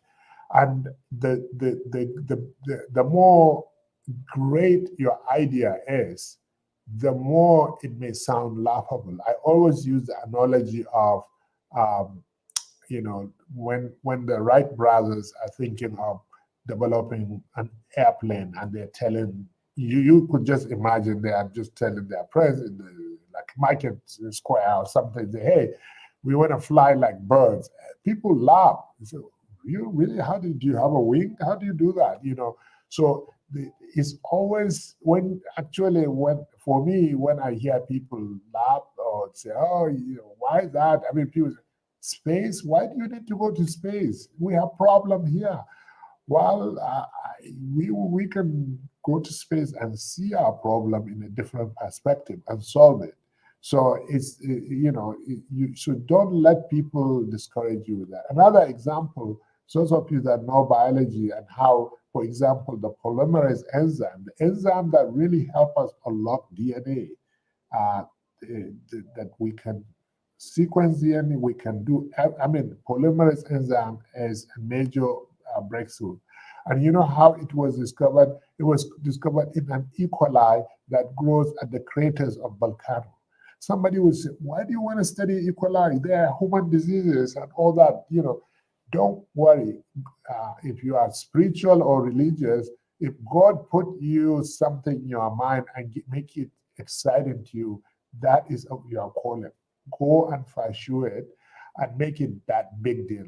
And the more great your idea is, the more it may sound laughable. I always use the analogy of, when the Wright brothers are thinking of developing an airplane, and they're telling you could just imagine they are just telling their president, like Market Square or something, say, hey, we want to fly like birds. People laugh. They say, you really? How do you have a wing? How do you do that? So it's always for me, when I hear people laugh or say, oh, why that? I mean, people say, space? Why do you need to go to space? We have problem here. Well, we can go to space and see our problem in a different perspective and solve it. So it's, so don't let people discourage you with that. Another example, those of you that know biology and how, for example, the polymerase enzyme, the enzyme that really help us unlock DNA, uh, that we can sequence DNA, we can do, I mean, polymerase enzyme is a major breakthrough. And you know how it was discovered? It was discovered in an E. coli that grows at the craters of volcano. Somebody would say, why do you want to study E. coli? There are human diseases and all that. Don't worry. If you are spiritual or religious, if God put you something in your mind and make it exciting to you, that is your calling. Go and pursue it and make it that big deal.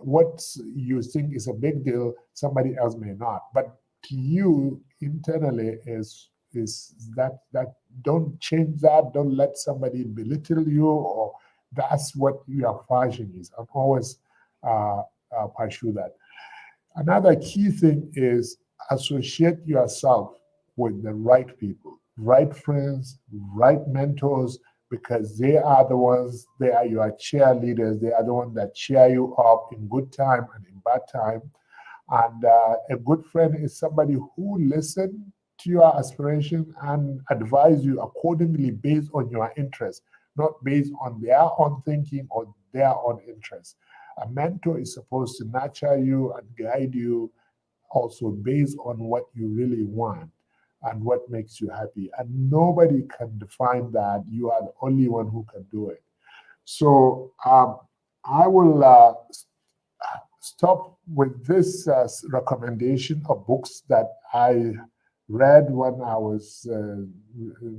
What you think is a big deal, somebody else may not. But to you internally is that don't change that. Don't let somebody belittle you, or that's what your passion is. And always pursue that. Another key thing is associate yourself with the right people, right friends, right mentors, because they are the ones, they are your cheerleaders, they are the ones that cheer you up in good time and in bad time. And a good friend is somebody who listens to your aspiration and advise you accordingly based on your interests, not based on their own thinking or their own interests. A mentor is supposed to nurture you and guide you also based on what you really want and what makes you happy. And nobody can define that. You are the only one who can do it. So I will stop with this recommendation of books that I read when I was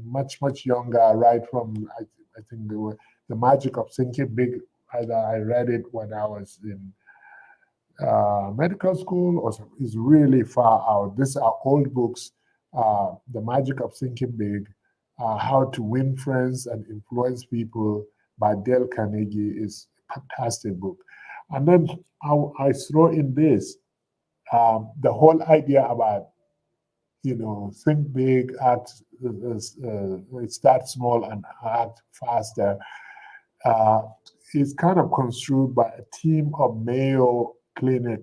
much younger, right from, I think they were The Magic of Thinking Big. Either I read it when I was in medical school, or is really far out. These are old books. The Magic of Thinking Big, How to Win Friends and Influence People by Dale Carnegie is a fantastic book. And then I throw in this, the whole idea about, think big, start small and act faster, is kind of construed by a team of Mayo Clinic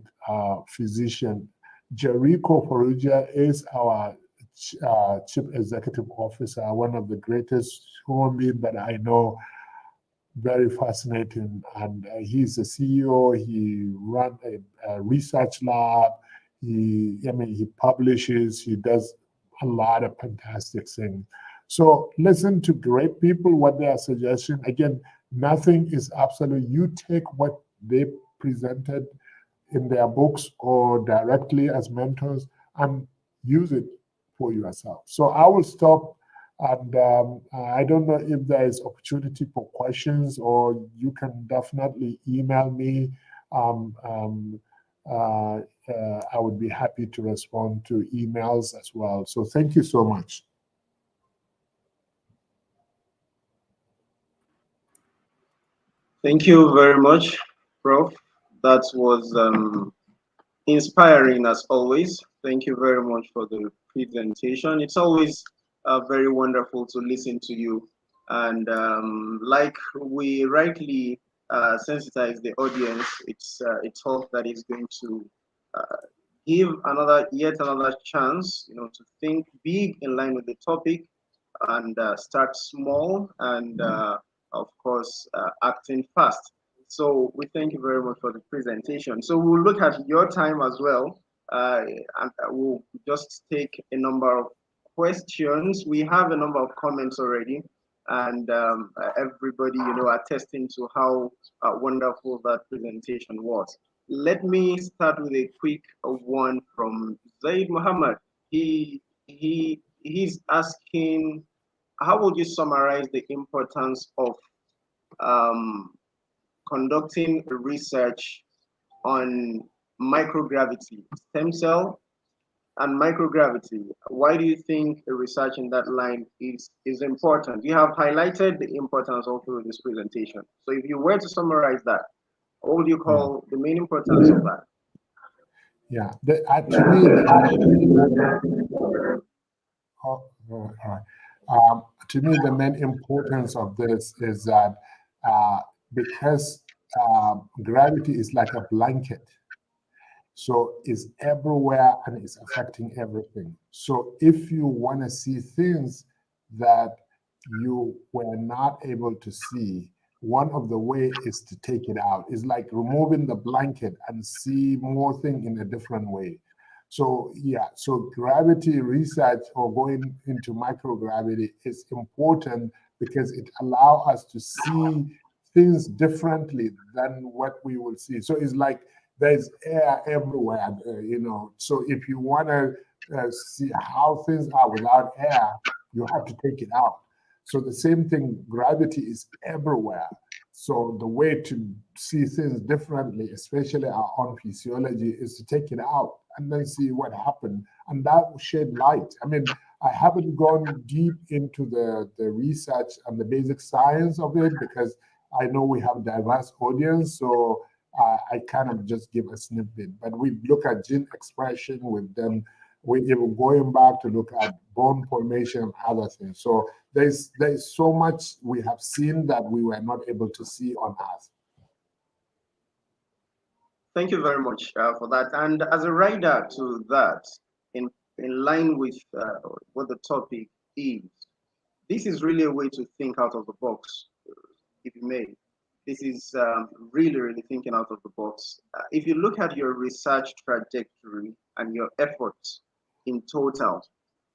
physician. Jericho Perugia is our chief executive officer, one of the greatest human beings that I know, very fascinating. And he's the CEO. He runs a research lab. He publishes. He does a lot of fantastic things. So listen to great people, what they are suggesting. Again, nothing is absolute. You take what they presented in their books or directly as mentors and use it for yourself. So I will stop, and I don't know if there is opportunity for questions, or you can definitely email me. I would be happy to respond to emails as well. So thank you so much. Thank you very much, Prof. That was inspiring as always. Thank you very much for the presentation. It's always very wonderful to listen to you. And like we rightly sensitize the audience, it's a talk that is going to give yet another chance, to think big in line with the topic, and start small, and of course acting fast. So we thank you very much for the presentation. So we'll look at your time as well, and we'll just take a number of questions. We have a number of comments already, and everybody, attesting to how wonderful that presentation was. Let me start with a quick one from Zaid Muhammad. He's asking, how would you summarize the importance of conducting research on microgravity, stem cell and microgravity? Why do you think research in that line is important? You have highlighted the importance all through this presentation. So if you were to summarize that, what would you call the main importance of that? Yeah, actually, To me, the main importance of this is that because gravity is like a blanket, so it's everywhere and it's affecting everything. So if you want to see things that you were not able to see, one of the way is to take it out. It's like removing the blanket and see more thing in a different way. So yeah, so gravity research or going into microgravity is important because it allows us to see things differently than what we will see. So it's like there's air everywhere, So if you want to see how things are without air, you have to take it out. So the same thing, gravity is everywhere. So the way to see things differently, especially our own physiology, is to take it out and then see what happened. And that will shed light. I mean, I haven't gone deep into the research and the basic science of it because I know we have diverse audience. So I kind of just give a snippet. But we look at gene expression with them. We even going back to look at bone formation and other things. So there's so much we have seen that we were not able to see on Earth. Thank you very much for that. And as a rider to that, in line with what the topic is, this is really a way to think out of the box, if you may. This is really, really thinking out of the box. If you look at your research trajectory and your efforts in total,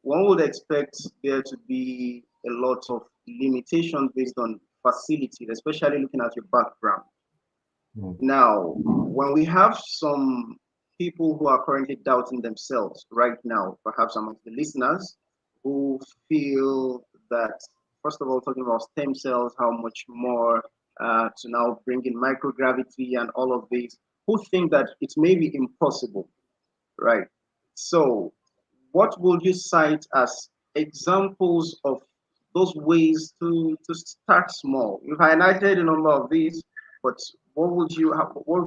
one would expect there to be a lot of limitations based on facilities, especially looking at your background. Now, when we have some people who are currently doubting themselves right now, perhaps amongst the listeners, who feel that, first of all, talking about stem cells, how much more to now bring in microgravity and all of this, who think that it may be impossible, right? So, what would you cite as examples of those ways to start small? You've highlighted a number of these, but what would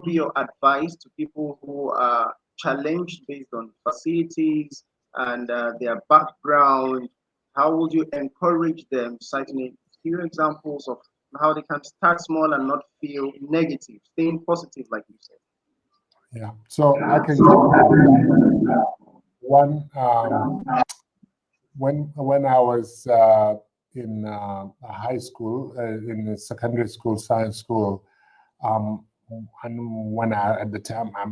be your advice to people who are challenged based on facilities and their background? How would you encourage them, citing a few examples of how they can start small and not feel negative, staying positive, like you said? Yeah, so I can give one. When I was in high school, in the secondary school, science school, and when at the time I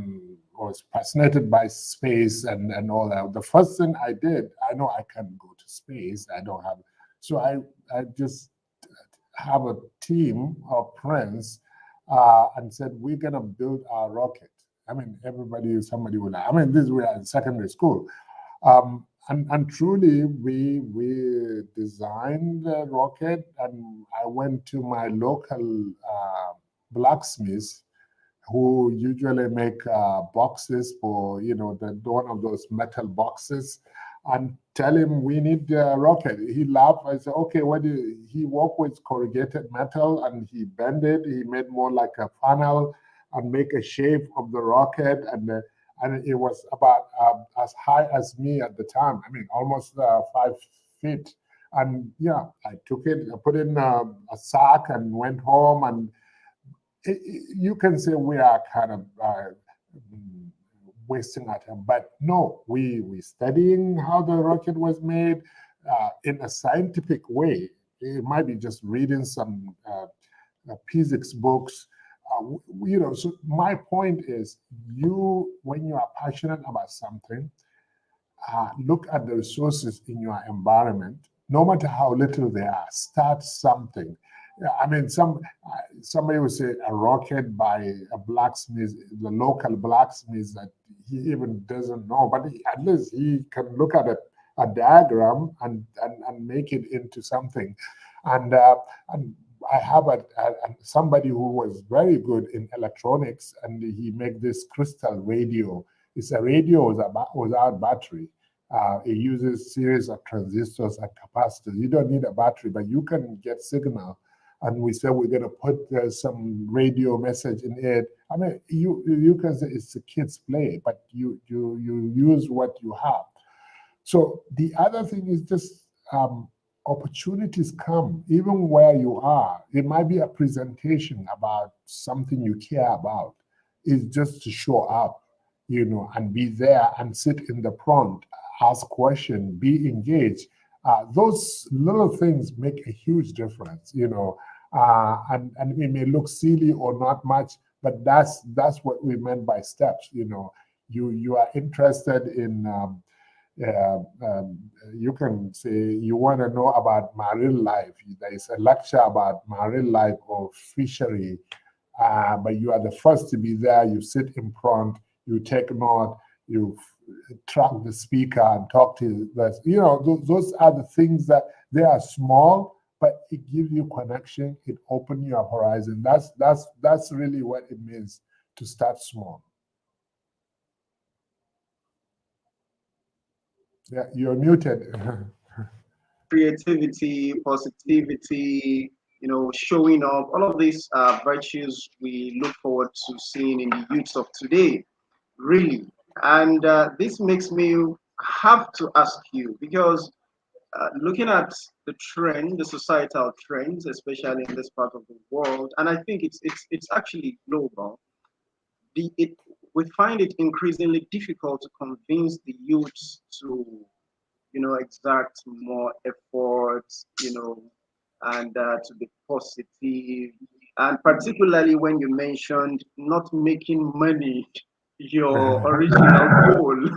was fascinated by space and all that. The first thing I did, I know I can't go to space. I don't have, so I just have a team of friends and said we're gonna build our rocket. I mean, somebody will. I mean, we are in secondary school. And truly, we designed the rocket, and I went to my local blacksmith, who usually make boxes for one of those metal boxes, and tell him we need the rocket. He laughed. I said, okay, he worked with corrugated metal and he bent it. He made more like a funnel and make a shape of the rocket, and it was about as high as me at the time. I mean, almost 5 feet. And yeah, I took it, I put it in a sack and went home. And you can say we are kind of wasting our time, but no, we studying how the rocket was made in a scientific way. It might be just reading some physics books. So my point is, when you are passionate about something, look at the resources in your environment, no matter how little they are. Start something. I mean, somebody would say a rocket by a blacksmith, the local blacksmith that he even doesn't know, but at least he can look at a diagram and make it into something. And I have somebody who was very good in electronics, and he made this crystal radio. It's a radio without battery. It uses series of transistors and capacitors. You don't need a battery, but you can get signal. And we said we're going to put some radio message in it. I mean, you can say it's a kid's play, but you use what you have. So the other thing is just opportunities come even where you are. It might be a presentation about something you care about. It's just to show up, and be there and sit in the front, ask questions, be engaged. Those little things make a huge difference, and it may look silly or not much, but that's what we meant by steps. You are interested in you can say you want to know about marine life. There is a lecture about marine life or fishery, but you are the first to be there. You sit in front, you take note, you track the speaker and talk to the, those are the things that they are small, but it gives you connection. It opens your horizon. That's really what it means to start small. Yeah, you're muted. Creativity, positivity, showing up, all of these virtues we look forward to seeing in the youths of today, really. And this makes me have to ask you, because looking at the societal trends, especially in this part of the world, and I think it's actually global. The, it, we find it increasingly difficult to convince the youths to exert more effort, and to be positive. And particularly when you mentioned not making money your original goal,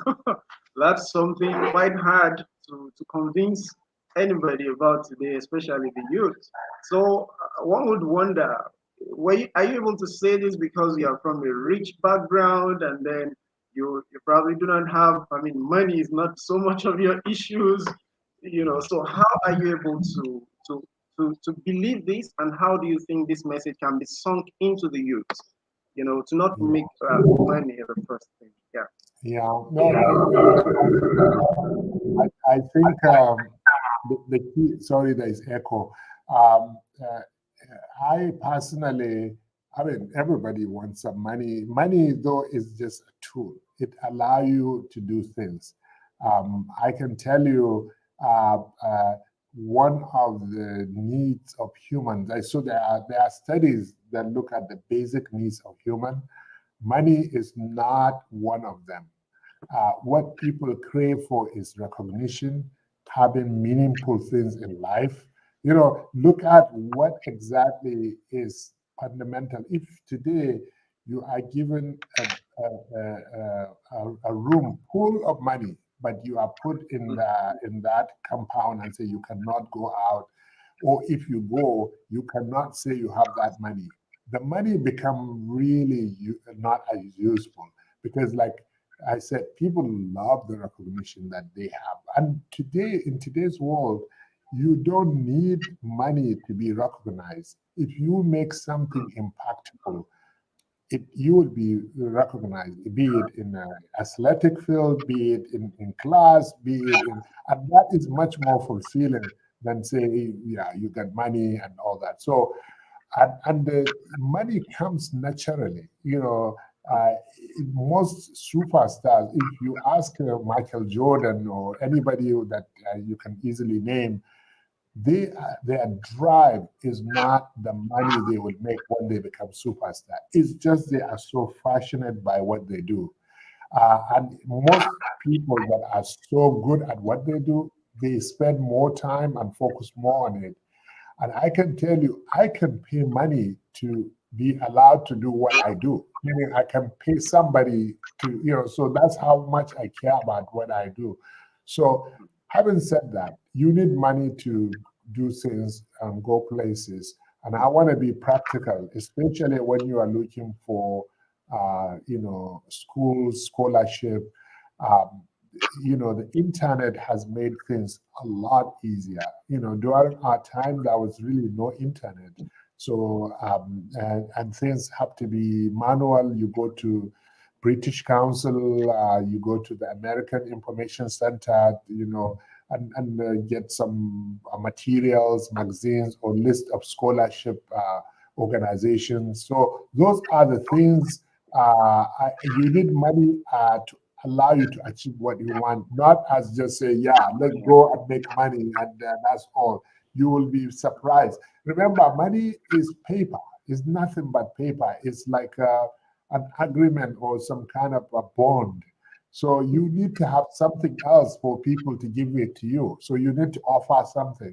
that's something quite hard to convince anybody about today, especially the youth. So one would wonder, are you able to say this because you are from a rich background, and then you probably do not have, I mean, money is not so much of your issues, so how are you able to believe this, and how do you think this message can be sunk into the youth, to not make money the first thing? Yeah. Yeah, no, I think the key, sorry, there is echo. I personally, I mean, everybody wants some money. Money, though, is just a tool. It allows you to do things. I can tell you one of the needs of humans. So there are studies that look at the basic needs of human. Money is not one of them. What people crave for is recognition, having meaningful things in life. Look at what exactly is fundamental. If today you are given a room full of money, but you are put in that compound and say you cannot go out, or if you go, you cannot say you have that money. The money become really not as useful, because, like I said, people love the recognition that they have. And today, in today's world, you don't need money to be recognized. If you make something impactful, you will be recognized, be it in an athletic field, be it in class, be it in, and that is much more fulfilling than say, yeah, you get money and all that. So, and the money comes naturally. Most superstars, if you ask Michael Jordan or anybody that you can easily name, their drive is not the money they will make when they become superstar. It's just they are so passionate by what they do. And most people that are so good at what they do, they spend more time and focus more on it. And I can tell you, I can pay money to be allowed to do what I do. Meaning I can pay somebody to, so that's how much I care about what I do. So having said that, you need money to do things and go places. And I want to be practical, especially when you are looking for, school scholarship. The internet has made things a lot easier. During our time, there was really no internet. So, and things have to be manual. You go to British Council, you go to the American Information Center, and get some materials, magazines, or list of scholarship organizations. So those are the things you need money to allow you to achieve what you want, not as just say, yeah, let's go and make money and that's all. You will be surprised. Remember, money is paper. It's nothing but paper. It's like an agreement or some kind of a bond. So you need to have something else for people to give it to you. So you need to offer something.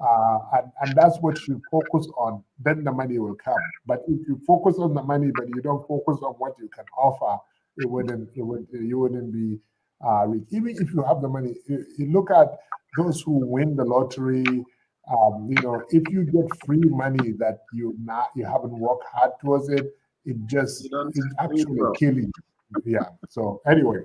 And that's what you focus on, then the money will come. But if you focus on the money, but you don't focus on what you can offer, you wouldn't be rich. Even if you have the money, you look at those who win the lottery. If you get free money that you haven't worked hard towards it, it actually killing you. Yeah. So anyway.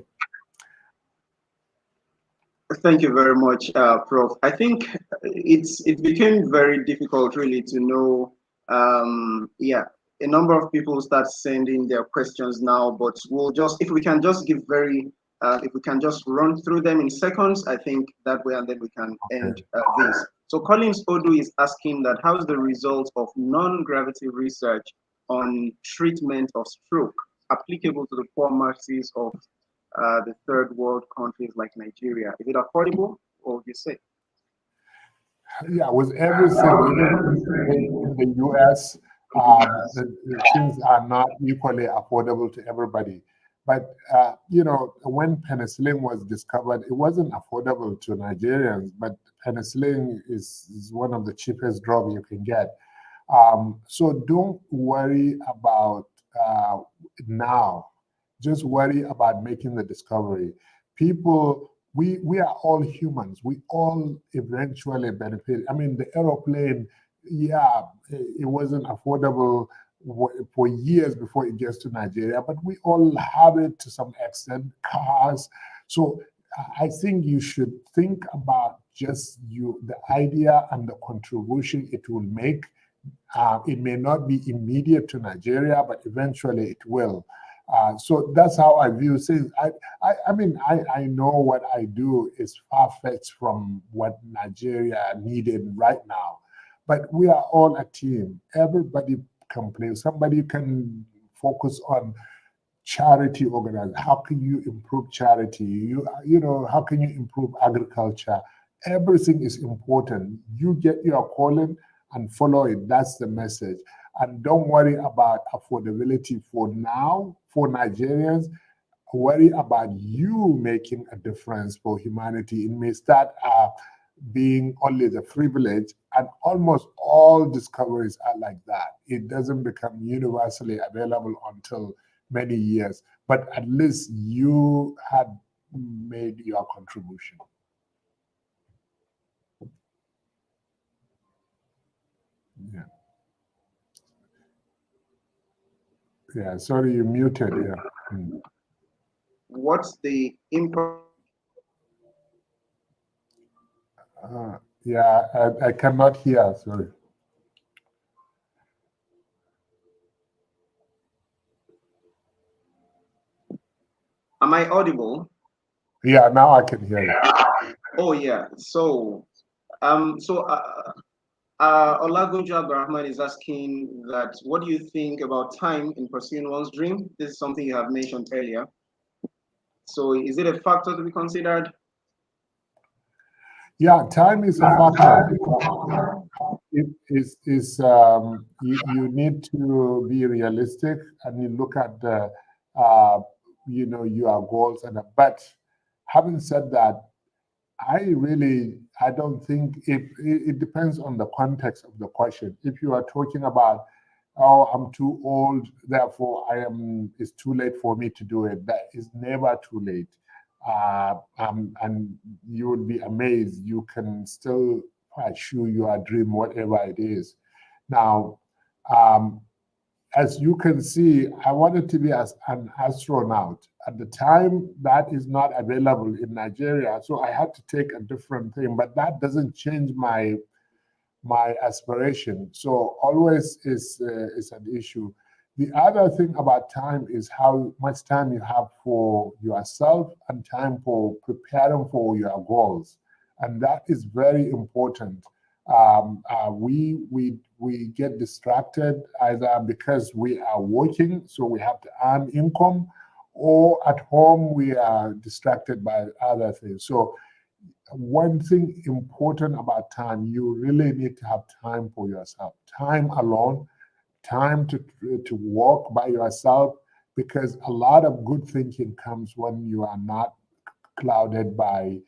Thank you very much, Prof. I think it became very difficult really to know. Yeah, a number of people start sending their questions now, but if we can just run through them in seconds, I think that way, and then we can end this. So Collins Odu is asking that how's the result of non-gravity research on treatment of stroke applicable to the poor masses of the third world countries like Nigeria? Is it affordable, or would you say? Yeah, with everything, even in the US, the things are not equally affordable to everybody. But, when penicillin was discovered, it wasn't affordable to Nigerians, but penicillin is one of the cheapest drugs you can get. So don't worry about now. Just worry about making the discovery. People, we are all humans. We all eventually benefit. I mean, the aeroplane, yeah, it wasn't affordable for years before it gets to Nigeria, but we all have it to some extent, cars. So I think you should think about just the idea and the contribution it will make. It may not be immediate to Nigeria, but eventually it will. So that's how I view things. I know what I do is far-fetched from what Nigeria needed right now, but we are all a team. Everybody can play. Somebody can focus on charity organizing. How can you improve charity? How can you improve agriculture? Everything is important. You get your calling and follow it. That's the message. And don't worry about affordability for now, for Nigerians. Worry about you making a difference for humanity. It may start being only the privilege, and almost all discoveries are like that. It doesn't become universally available until many years, but at least you had made your contribution. Yeah. Yeah, sorry, you muted. Yeah. What's the impact? Yeah, I cannot hear, sorry. Am I audible? Yeah, now I can hear you. Oh yeah. So Olagoja Abdurrahman is asking that what do you think about time in pursuing one's dream? This is something you have mentioned earlier. So is it a factor to be considered? Yeah, time is a factor. It is you need to be realistic and you look at the your goals but having said that, I don't think it depends on the context of the question. If you are talking about, oh, I'm too old, therefore it's too late for me to do it, that is never too late. And you would be amazed. You can still pursue your dream, whatever it is. Now, as you can see, I wanted to be as an astronaut. At the time, that is not available in Nigeria, so I had to take a different thing. But that doesn't change my aspiration. So always is an issue. The other thing about time is how much time you have for yourself and time for preparing for your goals, and that is very important. We get distracted either because we are working, so we have to earn income, or at home we are distracted by other things. So one thing important about time, you really need to have time for yourself, time alone, time to walk by yourself, because a lot of good thinking comes when you are not clouded by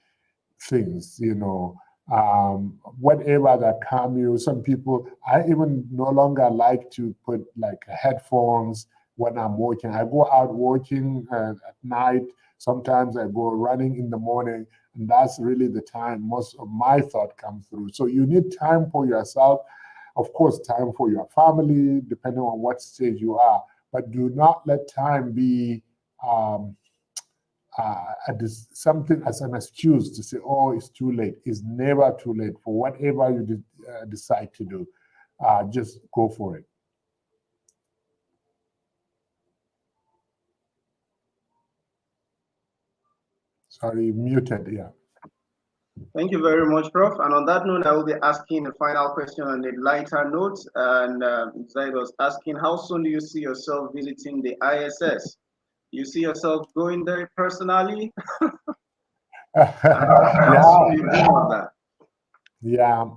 things, whatever that calm you. Some people, I even no longer like to put like headphones when I'm working. I go out working at night. Sometimes I go running in the morning, and that's really the time most of my thought comes through. So you need time for yourself, of course, time for your family, depending on what stage you are. But do not let time be something as an excuse to say, oh, it's too late. It's never too late for whatever you decide to do. Just go for it. Sorry, muted, yeah. Thank you very much, Prof. And on that note, I will be asking a final question on a lighter note. And Zaid was asking, how soon do you see yourself visiting the ISS? You see yourself going there personally? How soon do you dream of that? Yeah,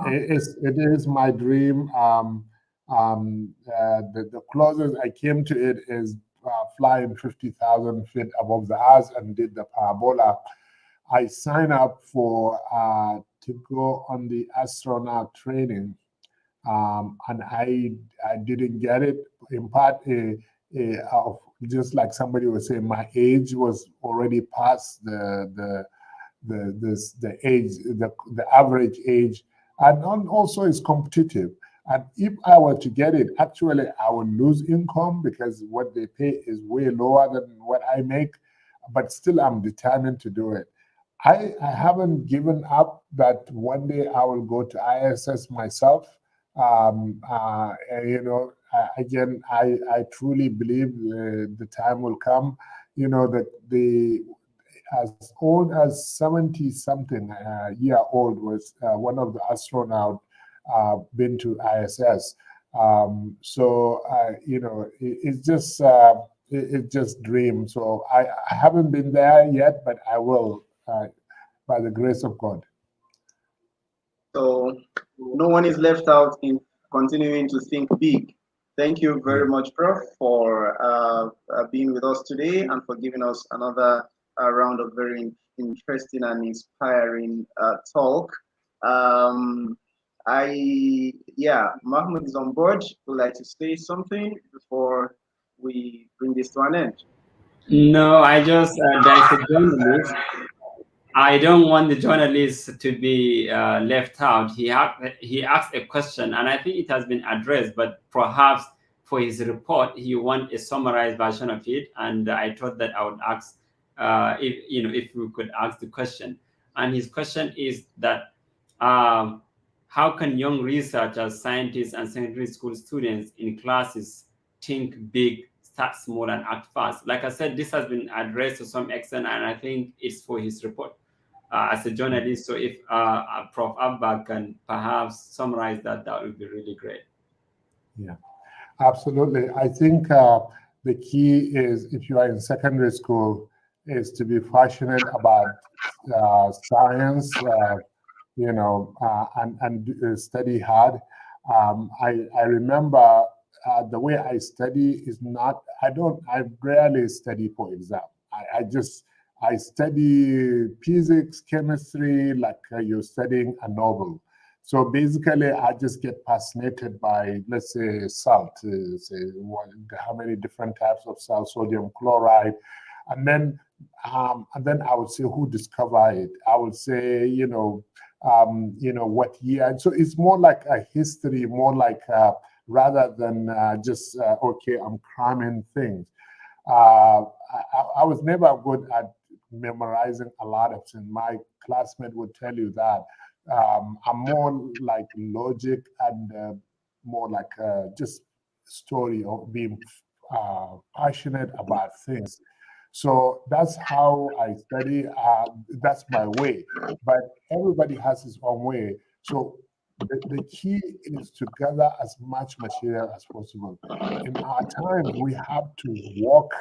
it is my dream. The closest I came to it is flying 50,000 feet above the earth and did the parabola. I signed up for to go on the astronaut training, and I didn't get it. In part, just like somebody was saying, my age was already past the age, the average age, and also it's competitive. And if I were to get it, actually I would lose income because what they pay is way lower than what I make. But still, I'm determined to do it. I haven't given up that one day I will go to ISS myself. Again, I truly believe the time will come. That as old as 70 something year old was one of the astronauts been to ISS. It's just dream. So I haven't been there yet, but I will by the grace of God. So no one is left out in continuing to think big. Thank you very much, Prof, for being with us today and for giving us another round of very interesting and inspiring talk. Mahmoud is on board. Would like to say something before we bring this to an end? No, I just there's a journalist. I don't want the journalist to be left out. He asked a question, and I think it has been addressed. But perhaps for his report, he want a summarized version of it. And I thought that I would ask if we could ask the question. And his question is that how can young researchers, scientists, and secondary school students in classes think big, start small, and act fast? Like I said, this has been addressed to some extent, and I think it's for his report as a journalist. So if Prof. Abba can perhaps summarize that, that would be really great. Yeah, absolutely. I think the key is, if you are in secondary school, is to be passionate about science, and study hard. I remember the way I study is not, I rarely study for exam. I study physics, chemistry, like you're studying a novel. So basically, I just get fascinated by, let's say, salt, how many different types of salt, sodium chloride, and then I would say who discovered it. I would say, what year. So it's more like a history, more like rather than just okay, I'm cramming things. I was never good at memorizing a lot of things. My classmate would tell you that. I'm more like logic and more like just story of being passionate about things. So that's how I study. That's my way. But everybody has his own way. So the key is to gather as much material as possible. In our times, we have to walk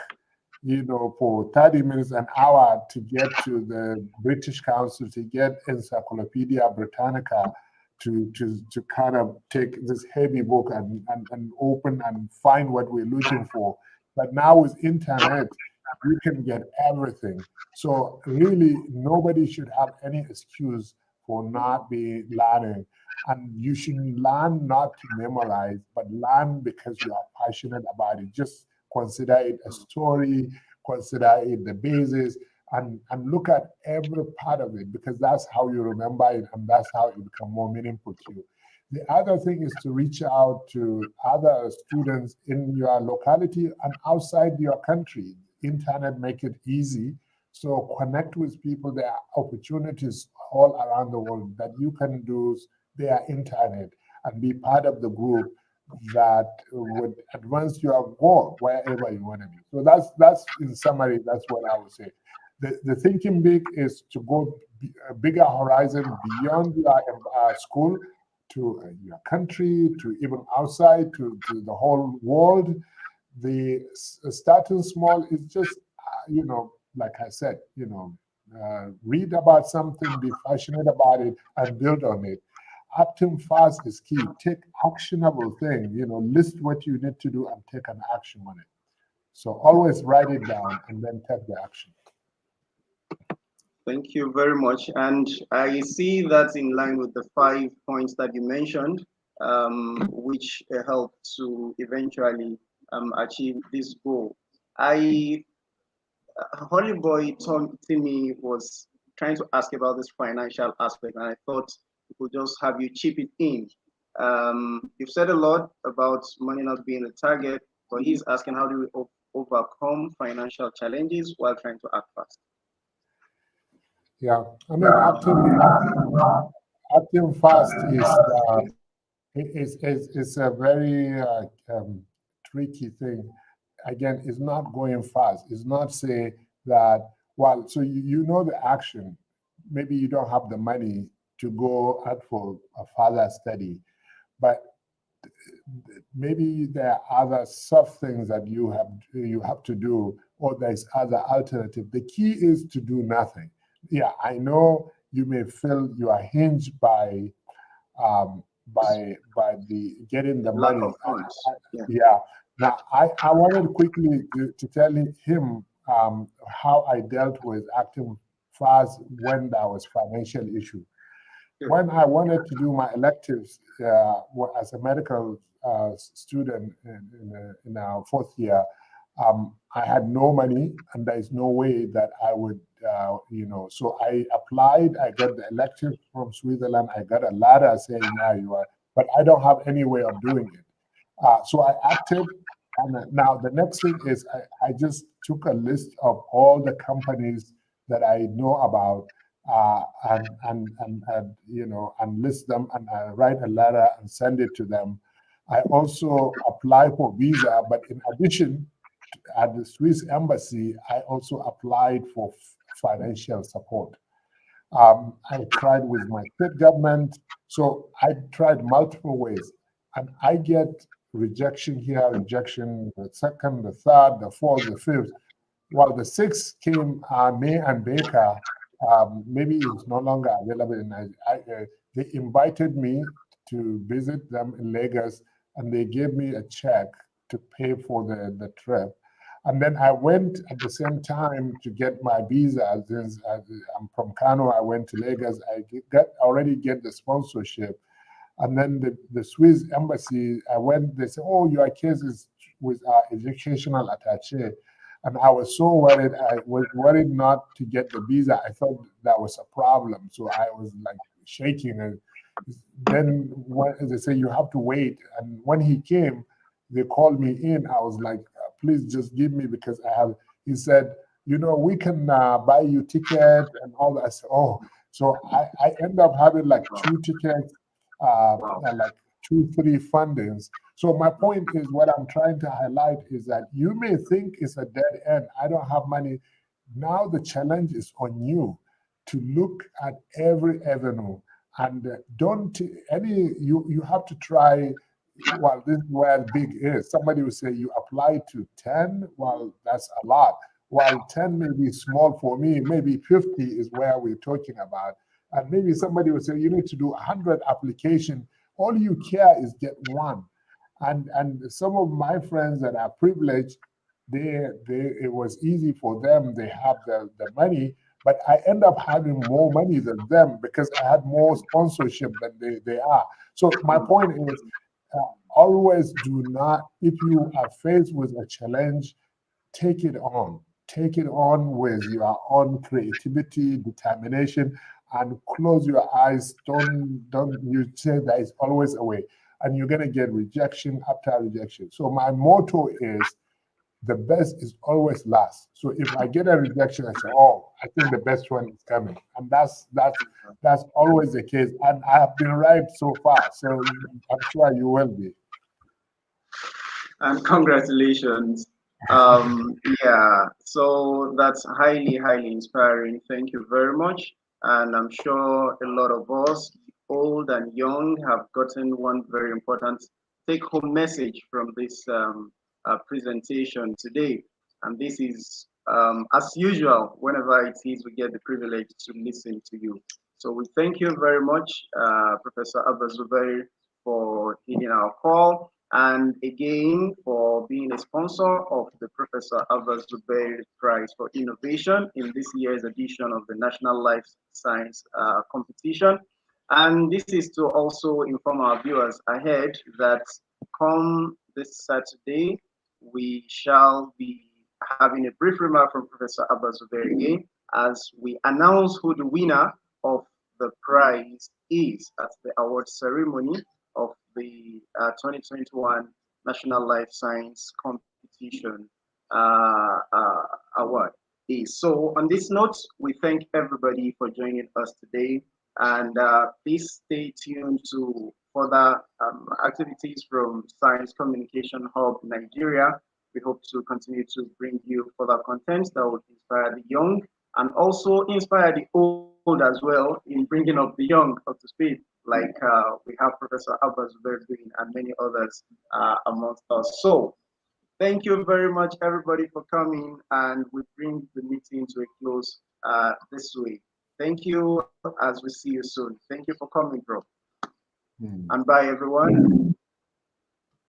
for 30 minutes, an hour to get to the British Council, to get Encyclopedia Britannica, to kind of take this heavy book and open and find what we're looking for. But now with internet, you can get everything. So really, nobody should have any excuse for not be learning. And you should learn not to memorize, but learn because you are passionate about it. Just consider it a story, consider it the basis, and look at every part of it, because that's how you remember it, and that's how it becomes more meaningful to you. The other thing is to reach out to other students in your locality and outside your country. Internet make it easy. So connect with people. There are opportunities all around the world that you can do via internet and be part of the group that would advance your goal wherever you want to be. So that's in summary, that's what I would say. The thinking big is to go a bigger horizon beyond your school, to your country, to even outside, to the whole world. The starting small is just, like I said, read about something, be passionate about it, and build on it. Acting fast is key. Take actionable thing, list what you need to do and take an action on it. So always write it down and then take the action. Thank you very much. And I see that's in line with the 5 points that you mentioned, which help to eventually achieve this goal. Holy Boy Timmy was trying to ask about this financial aspect, and I thought we could just have you chip it in. You've said a lot about money not being a target, but he's asking, how do we overcome financial challenges while trying to act fast? Yeah, I mean, acting fast is a very tricky thing. Again, it's not going fast. It's not say that, well, so you know the action. Maybe you don't have the money to go out for a further study, but maybe there are other soft things that you have to do, or there's other alternative. The key is to do nothing. Yeah, I know you may feel you are hinged by the getting the Lack money. of funds. Yeah. Now, I wanted quickly to tell him how I dealt with acting fast when there was financial issue. Sure. When I wanted to do my electives as a medical student in our 4th year, I had no money, and there is no way that I would, so I applied, I got the elective from Switzerland, I got a letter saying, yeah, you are, but I don't have any way of doing it. So I acted, and now the next thing is I just took a list of all the companies that I know about, and list them, and I write a letter and send it to them. I also apply for visa, but in addition, at the Swiss embassy, I also applied for financial support. I tried with my state government, so I tried multiple ways, and I get rejection here, rejection the second, the third, the fourth, the fifth. While the sixth came, May and Baker, maybe it's no longer available in Nigeria. They invited me to visit them in Lagos, and they gave me a check to pay for the trip. And then I went at the same time to get my visa. Since I'm from Kano, I went to Lagos. I already get the sponsorship. And then the Swiss embassy, I went, they said, oh, your case is with our educational attaché. And I was so worried. I was worried not to get the visa. I thought that was a problem. So I was like shaking. And then they say, you have to wait. And when he came, they called me in. I was like, please just give me, because I have, he said, we can buy you ticket and all that. I said, oh, so I end up having like 2 tickets, and like 2, 3 fundings. So my point is, what I'm trying to highlight is that you may think it's a dead end. I don't have money. Now the challenge is on you to look at every avenue, and you have to try. Well, this is where big is. Somebody will say you apply to 10. Well, that's a lot. while 10 may be small for me, maybe 50 is where we're talking about. And maybe somebody will say, you need to do 100 application. All you care is get one. And some of my friends that are privileged, it was easy for them. They have the money, but I end up having more money than them because I had more sponsorship than they are. So my point is, always do not, if you are faced with a challenge, take it on. Take it on with your own creativity, determination, and close your eyes. Don't you say there is always a way, and you're gonna get rejection after rejection. So my motto is, the best is always last. So if I get a rejection, I say, oh, I think the best one is coming. And that's always the case. And I have been right so far. So I'm sure you will be. And congratulations. Yeah, so that's highly, highly inspiring. Thank you very much. And I'm sure a lot of us, old and young, have gotten one very important take home message from this presentation today. And this is, as usual, whenever it is we get the privilege to listen to you. So we thank you very much, Professor Abba Zubair, for heeding our call, and again for being a sponsor of the Professor Abba Zubair Prize for Innovation in this year's edition of the National Life Science Competition. And this is to also inform our viewers ahead that come this Saturday, we shall be having a brief remark from Professor Abba Zubair again as we announce who the winner of the prize is at the award ceremony of the 2021 National Life Science Competition award is. So on this note, we thank everybody for joining us today, and please stay tuned to further activities from Science Communication Hub Nigeria. We hope to continue to bring you further content that will inspire the young and also inspire the old as well in bringing up the young up to speed, like we have Professor Abba Zubair doing and many others amongst us. So thank you very much, everybody, for coming, and we bring the meeting to a close this week. Thank you, as we see you soon. Thank you for coming, bro. And bye, everyone.